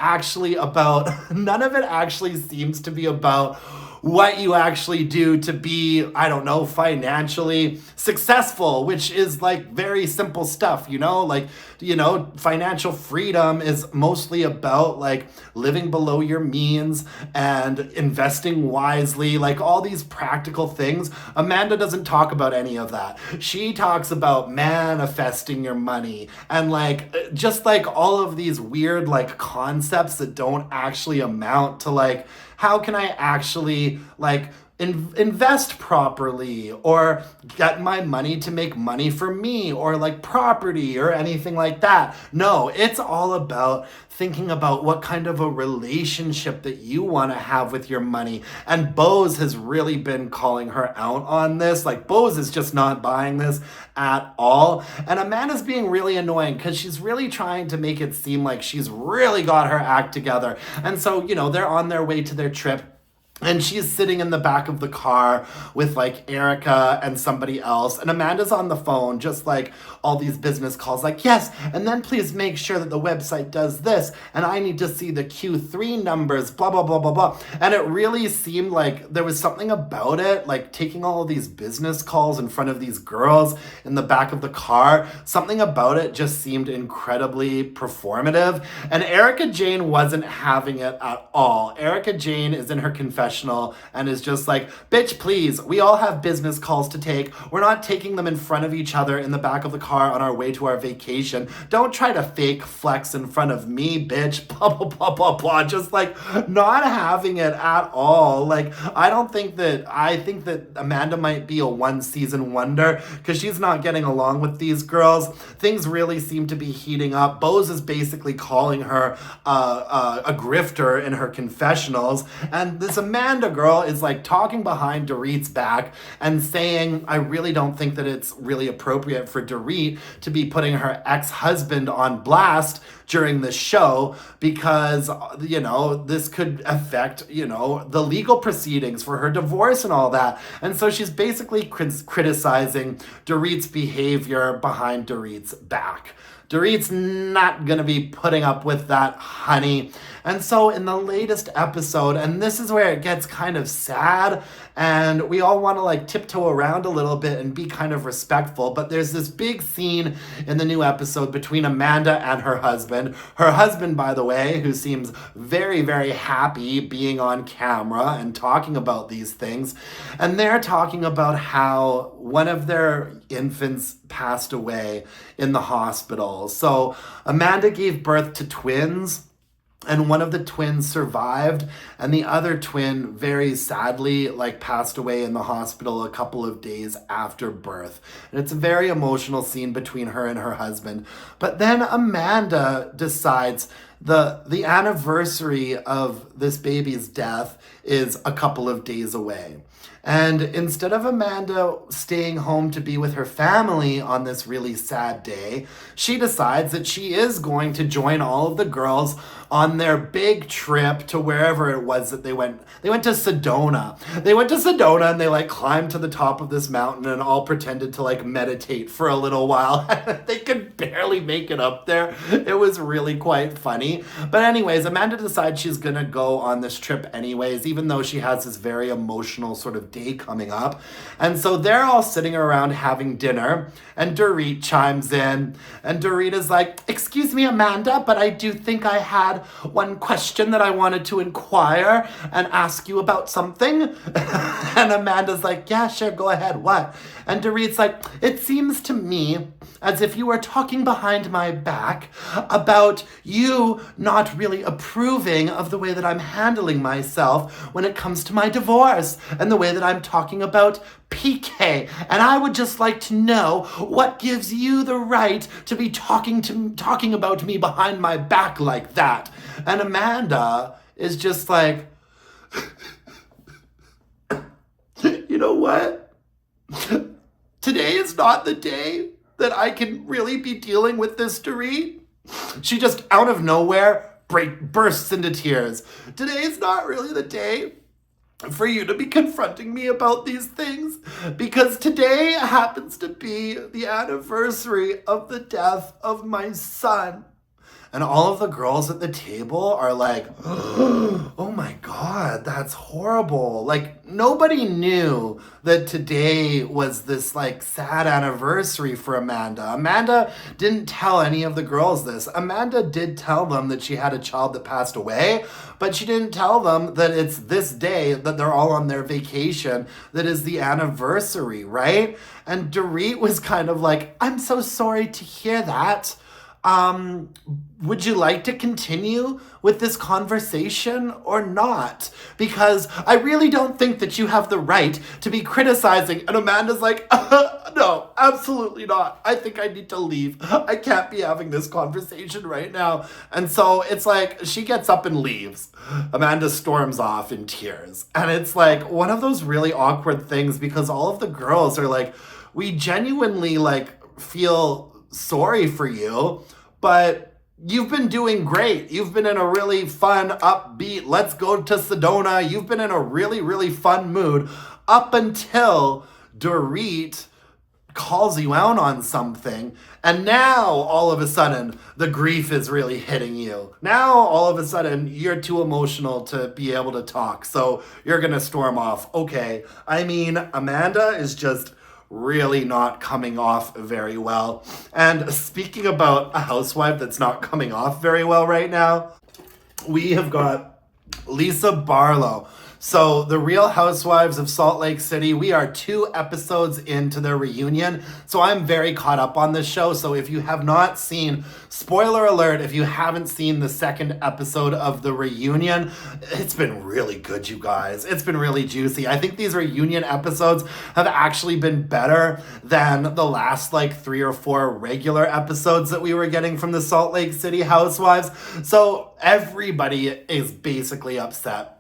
actually seems to be about what you actually do to be, I don't know, financially successful, which is like very simple stuff, you know, like, you know, financial freedom is mostly about like living below your means and investing wisely, like all these practical things. Amanda doesn't talk about any of that. She talks about manifesting your money and like just like all of these weird like concepts that don't actually amount to like, how can I actually like invest properly or get my money to make money for me or like property or anything like that? No, it's all about thinking about what kind of a relationship that you want to have with your money. And Bose has really been calling her out on this. Like Bose is just not buying this at all. And Amanda's being really annoying because she's really trying to make it seem like she's really got her act together. And so, you know, they're on their way to their trip. And she's sitting in the back of the car with like Erica and somebody else. And Amanda's on the phone, just like all these business calls, like, yes, and then please make sure that the website does this. And I need to see the Q3 numbers, blah, blah, blah, blah, blah. And it really seemed like there was something about it, like taking all of these business calls in front of these girls in the back of the car. Something about it just seemed incredibly performative. And Erica Jane wasn't having it at all. Erica Jane is in her confession confessional and is just like, bitch, please, we all have business calls to take. We're not taking them in front of each other in the back of the car on our way to our vacation. Don't try to fake flex in front of me, bitch. Blah, blah, blah, blah, blah. Just like not having it at all. Like, I think that Amanda might be a one-season wonder because she's not getting along with these girls. Things really seem to be heating up. Bose is basically calling her a grifter in her confessionals, and this Amanda girl is like talking behind Dorit's back and saying, I really don't think that it's really appropriate for Dorit to be putting her ex-husband on blast during the show because, you know, this could affect, you know, the legal proceedings for her divorce and all that. And so she's basically criticizing Dorit's behavior behind Dorit's back. Dorit's not gonna be putting up with that, honey. And so in the latest episode, and this is where it gets kind of sad, and we all want to like tiptoe around a little bit and be kind of respectful, but there's this big scene in the new episode between Amanda and her husband. Her husband, by the way, who seems very, very happy being on camera and talking about these things. And they're talking about how one of their infants passed away in the hospital. So Amanda gave birth to twins, and one of the twins survived, and the other twin very sadly passed away in the hospital a couple of days after birth. And it's a very emotional scene between her and her husband. But then Amanda decides the anniversary of this baby's death is a couple of days away. And instead of Amanda staying home to be with her family on this really sad day, she decides that she is going to join all of the girls on their big trip to wherever it was that they went. They went to Sedona. They went to Sedona and they climbed to the top of this mountain and all pretended to meditate for a little while. They could barely make it up there. It was really quite funny. But anyways, Amanda decides she's gonna go on this trip anyways, even though she has this very emotional sort of day coming up. And so they're all sitting around having dinner, and Dorit chimes in, and Dorit is like, excuse me, Amanda, but I do think I had one question that I wanted to inquire and ask you about something. And Amanda's like, yeah, sure, go ahead, what? And Dorit's like, it seems to me as if you were talking behind my back about you not really approving of the way that I'm handling myself when it comes to my divorce and the way that I'm talking about PK. And I would just like to know what gives you the right to be talking about me behind my back like that. And Amanda is just like, you know what? Today is not the day that I can really be dealing with this, Dorit. She just out of nowhere bursts into tears. Today is not really the day for you to be confronting me about these things, because today happens to be the anniversary of the death of my son. And all of the girls at the table are like, oh my God, that's horrible. Nobody knew that today was this sad anniversary for Amanda. Amanda didn't tell any of the girls this. Amanda did tell them that she had a child that passed away, but she didn't tell them that it's this day that they're all on their vacation that is the anniversary, right? And Dorit was kind of like, I'm so sorry to hear that. Would you like to continue with this conversation or not? Because I really don't think that you have the right to be criticizing. And Amanda's like, no, absolutely not. I think I need to leave. I can't be having this conversation right now. And so it's she gets up and leaves. Amanda storms off in tears. And it's one of those really awkward things because all of the girls are we genuinely feel sorry for you, but you've been doing great. You've been in a really fun, upbeat, let's go to Sedona. You've been in a really, really fun mood up until Dorit calls you out on something. And now all of a sudden the grief is really hitting you. Now all of a sudden you're too emotional to be able to talk. So you're going to storm off. Okay. I mean, Amanda is just really not coming off very well. And speaking about a housewife that's not coming off very well right now, we have got Lisa Barlow. So, the Real Housewives of Salt Lake City, we are 2 episodes into their reunion. So, I'm very caught up on this show. So, if you have not seen, spoiler alert, if you haven't seen the 2nd episode of the reunion, it's been really good, you guys. It's been really juicy. I think these reunion episodes have actually been better than the last like 3 or 4 regular episodes that we were getting from the Salt Lake City Housewives. So, everybody is basically upset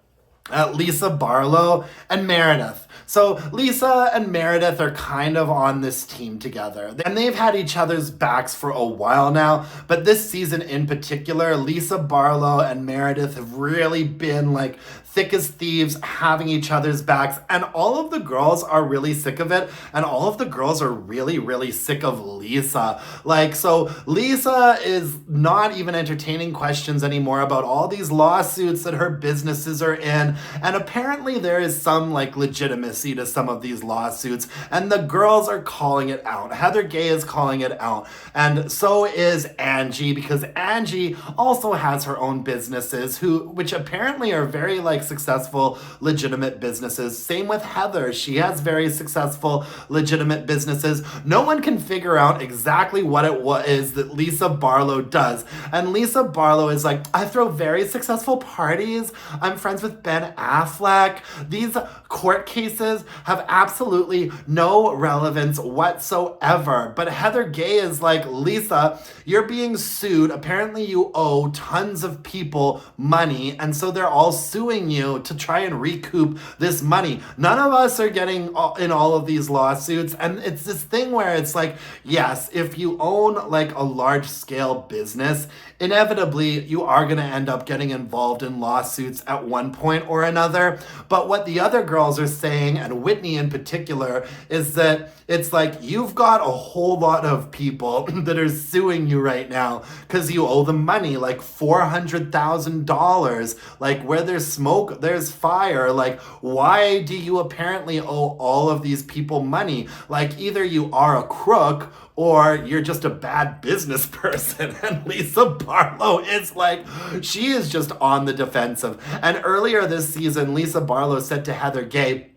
at Lisa Barlow and Meredith. So Lisa and Meredith are kind of on this team together. And they've had each other's backs for a while now. But this season in particular, Lisa Barlow and Meredith have really been like thick as thieves, having each other's backs. And all of the girls are really sick of it. And all of the girls are really, really sick of Lisa. Like, so Lisa is not even entertaining questions anymore about all these lawsuits that her businesses are in. And apparently there is some like legitimacy to some of these lawsuits. And the girls are calling it out. Heather Gay is calling it out. And so is Angie, because Angie also has her own businesses which apparently are very like successful, legitimate businesses. Same with Heather. She has very successful, legitimate businesses. No one can figure out exactly what it is that Lisa Barlow does. And Lisa Barlow is like, I throw very successful parties. I'm friends with Ben Affleck. These court cases have absolutely no relevance whatsoever. But Heather Gay is like, Lisa, you're being sued. Apparently you owe tons of people money, and so they're all suing you to try and recoup this money. None of us are getting in all of these lawsuits, and it's this thing where it's like, yes, if you own like a large scale business, inevitably you are going to end up getting involved in lawsuits at one point or another. But what the other girls are saying, and Whitney in particular, is that it's like you've got a whole lot of people that are suing you right now because you owe them money, like $400,000. Like, where there's smoke, there's fire. Like, why do you apparently owe all of these people money? Like, either you are a crook or you're just a bad business person. And Lisa Barlow is like, she is just on the defensive. And earlier this season, Lisa Barlow said to Heather Gay,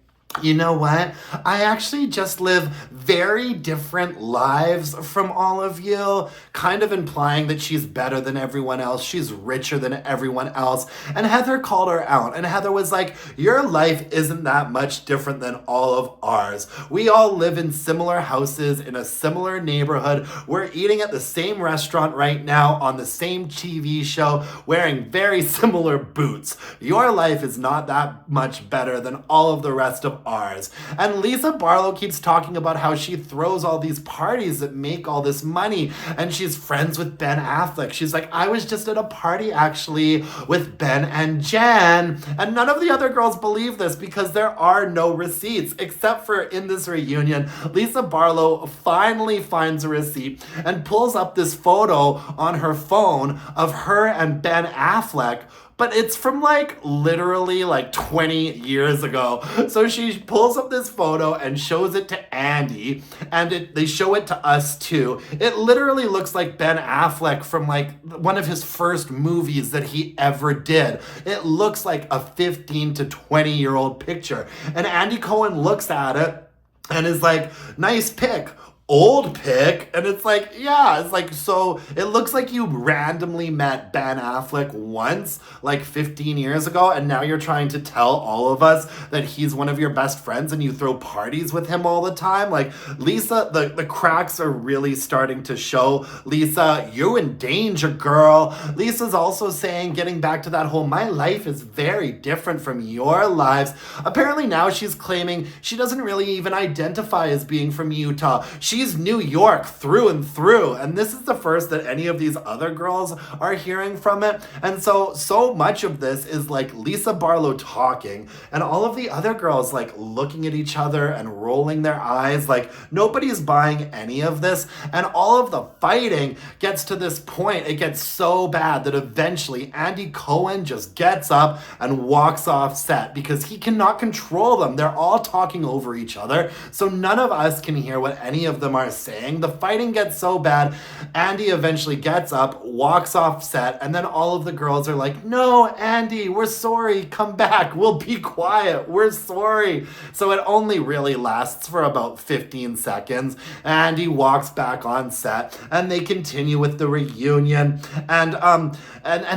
you know what? I actually just live very different lives from all of you, kind of implying that she's better than everyone else. She's richer than everyone else. And Heather called her out. And Heather was like, your life isn't that much different than all of ours. We all live in similar houses in a similar neighborhood. We're eating at the same restaurant right now on the same TV show, wearing very similar boots. Your life is not that much better than all of the rest of ours. And Lisa Barlow keeps talking about how she throws all these parties that make all this money, and she's friends with Ben Affleck. She's like, I was just at a party actually with Ben and Jen. And none of the other girls believe this because there are no receipts, except for in this reunion, Lisa Barlow finally finds a receipt and pulls up this photo on her phone of her and Ben Affleck. But it's from like literally like 20 years ago. So she pulls up this photo and shows it to Andy, and they show it to us too. It literally looks like Ben Affleck from like one of his first movies that he ever did. It looks like a 15 to 20-year-old picture. And Andy Cohen looks at it and is like, nice pic. Old pic. And it's like, yeah, it's like, so it looks like you randomly met Ben Affleck once, like 15 years ago, and now you're trying to tell all of us that he's one of your best friends and you throw parties with him all the time. Like, Lisa, the cracks are really starting to show. Lisa, you're in danger, girl. Lisa's also saying, getting back to that whole, my life is very different from your lives. Apparently now she's claiming she doesn't really even identify as being from Utah. She's New York through and through. And this is the first that any of these other girls are hearing from it. And so much of this is like Lisa Barlow talking and all of the other girls like looking at each other and rolling their eyes. Like, nobody's buying any of this. And all of the fighting gets to this point. It gets so bad that eventually Andy Cohen just gets up and walks off set because he cannot control them. They're all talking over each other. So none of us can hear what any of them are saying. The fighting gets so bad, Andy eventually gets up, walks off set, and then all of the girls are like, no, Andy, we're sorry, come back, we'll be quiet, we're sorry. So it only really lasts for about 15 seconds. Andy walks back on set, and they continue with the reunion, and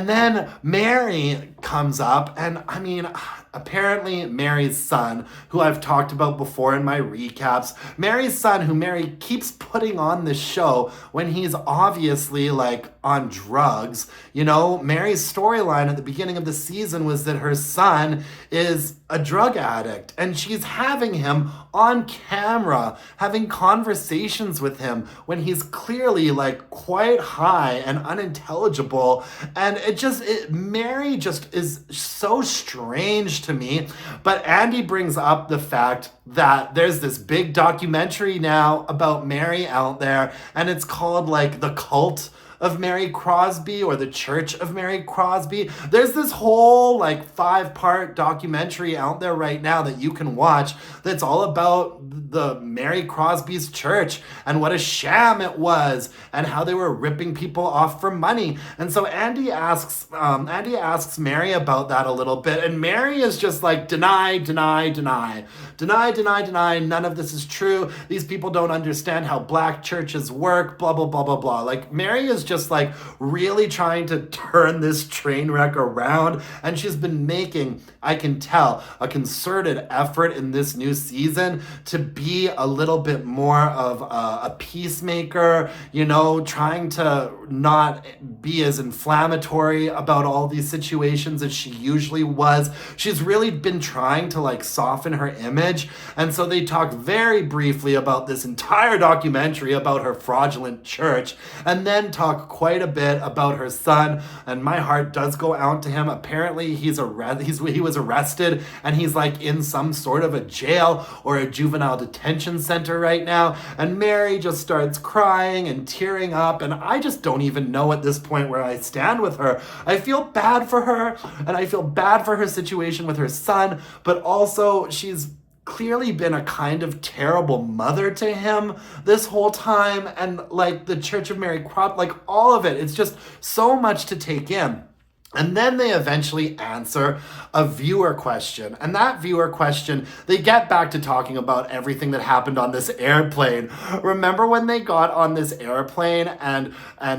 then Mary comes up, and I mean, apparently Mary's son, who I've talked about before in my recaps, Mary's son, who Mary keeps putting on this show when he's obviously like on drugs. You know, Mary's storyline at the beginning of the season was that her son is a drug addict, and she's having him on camera, having conversations with him when he's clearly like quite high and unintelligible. And Mary just is so strange to me. But Andy brings up the fact that there's this big documentary now about Mary out there, and it's called like The Cult of Mary Crosby or The Church of Mary Crosby. There's this whole like 5-part documentary out there right now that you can watch that's all about the Mary Crosby's church and what a sham it was and how they were ripping people off for money. And so Andy asks Mary about that a little bit, and Mary is just like, deny. None of this is true. These people don't understand how black churches work, blah, blah, blah, blah, blah. Like, Mary is just like really trying to turn this train wreck around, and she's been making, I can tell, a concerted effort in this new season to be a little bit more of a peacemaker, you know, trying to not be as inflammatory about all these situations as she usually was. She's really been trying to like soften her image, and so they talk very briefly about this entire documentary about her fraudulent church, and then talk quite a bit about her son, and my heart does go out to him. Apparently he was arrested, and he's like in some sort of a jail or a juvenile detention center right now, and Mary just starts crying and tearing up, and I just don't even know at this point where I stand with her. I feel bad for her, and I feel bad for her situation with her son, but also she's clearly been a kind of terrible mother to him this whole time, and like the Church of Mary Crop, like all of it, it's just so much to take in. And then they eventually answer a viewer question. And that viewer question, they get back to talking about everything that happened on this airplane. Remember when they got on this airplane and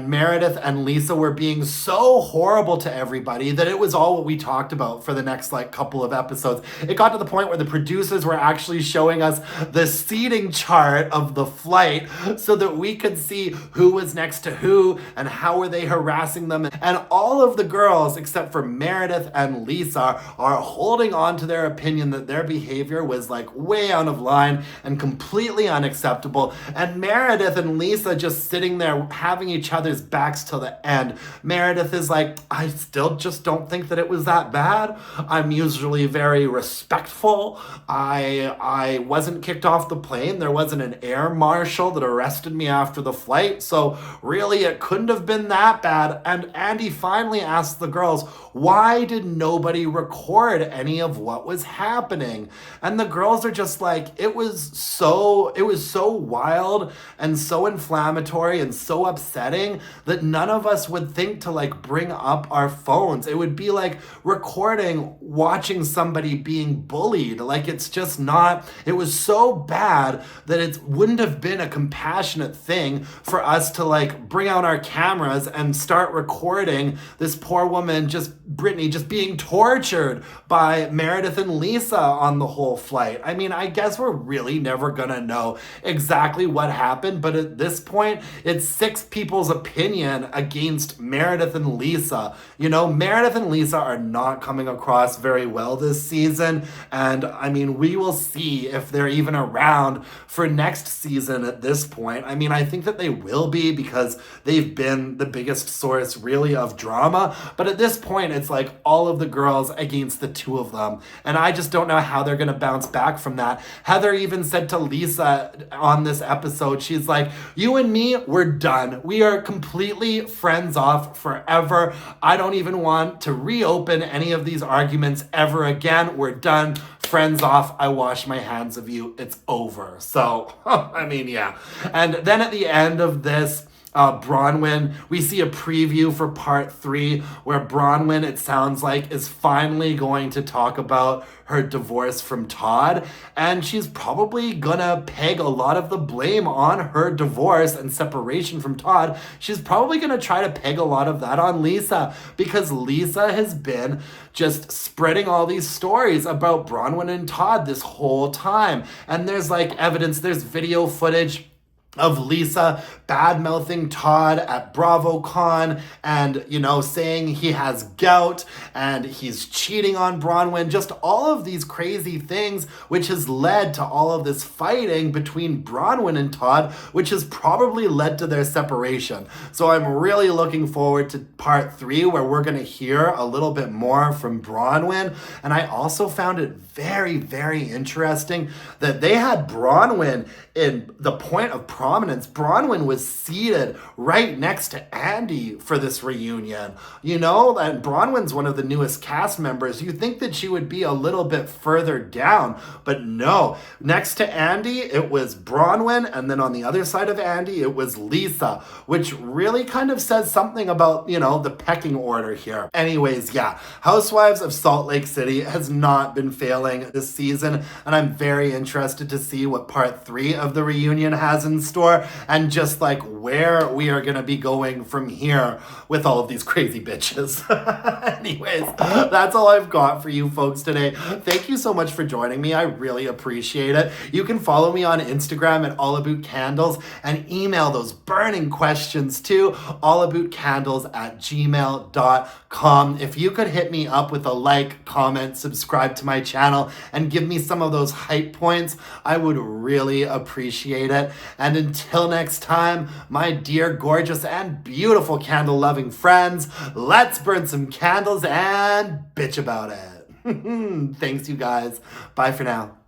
Meredith and Lisa were being so horrible to everybody that it was all what we talked about for the next like couple of episodes. It got to the point where the producers were actually showing us the seating chart of the flight so that we could see who was next to who and how were they harassing them. And all of the girls, except for Meredith and Lisa, are holding on to their opinion that their behavior was like way out of line and completely unacceptable. And Meredith and Lisa just sitting there having each other's backs till the end. Meredith is like, I still just don't think that it was that bad. I'm usually very respectful. I wasn't kicked off the plane. There wasn't an air marshal that arrested me after the flight. So really it couldn't have been that bad. And Andy finally asked the girls, why did nobody record any of what was happening? And the girls are just like, it was so wild and so inflammatory and so upsetting that none of us would think to like bring up our phones. It would be like recording watching somebody being bullied. Like, it's just not, it was so bad that it wouldn't have been a compassionate thing for us to like bring out our cameras and start recording this poor woman, Brittany, just being tortured by Meredith and Lisa on the whole flight. I mean, I guess we're really never gonna know exactly what happened, but at this point, it's 6 people's opinion against Meredith and Lisa. You know, Meredith and Lisa are not coming across very well this season, and I mean, we will see if they're even around for next season at this point. I mean, I think that they will be because they've been the biggest source really of drama, but at this point, it's like all of the girls against the 2 of them. And I just don't know how they're going to bounce back from that. Heather even said to Lisa on this episode, she's like, you and me, we're done. We are completely friends off forever. I don't even want to reopen any of these arguments ever again. We're done. friends off, I wash my hands of you, it's over. So, I mean, yeah. And then at the end of this, Bronwyn, we see a preview for part 3 where Bronwyn, it sounds like, is finally going to talk about her divorce from Todd, and she's probably gonna peg a lot of the blame on her divorce and separation from Todd. She's probably gonna try to peg a lot of that on Lisa, because Lisa has been just spreading all these stories about Bronwyn and Todd this whole time. And there's like evidence, there's video footage of Lisa bad-mouthing Todd at BravoCon and, you know, saying he has gout and he's cheating on Bronwyn. Just all of these crazy things, which has led to all of this fighting between Bronwyn and Todd, which has probably led to their separation. So I'm really looking forward to part 3, where we're going to hear a little bit more from Bronwyn. And I also found it very, very interesting that they had Bronwyn in the point of prominence. Bronwyn was seated right next to Andy for this reunion. You know, and Bronwyn's one of the newest cast members. You think that she would be a little bit further down, but no. Next to Andy, it was Bronwyn, and then on the other side of Andy, it was Lisa, which really kind of says something about, you know, the pecking order here. Anyways, yeah, Housewives of Salt Lake City has not been failing this season, and I'm very interested to see what part 3 of the reunion has in store, and just like where we are gonna be going from here with all of these crazy bitches. Anyways, that's all I've got for you folks today. Thank you so much for joining me. I really appreciate it. You can follow me on Instagram at allaboutcandles and email those burning questions to allaboutcandles@gmail.com. If you could hit me up with a like, comment, subscribe to my channel, and give me some of those hype points, I would really appreciate it. And until next time, my dear, gorgeous, and beautiful candle-loving friends, let's burn some candles and bitch about it. Thanks, you guys. Bye for now.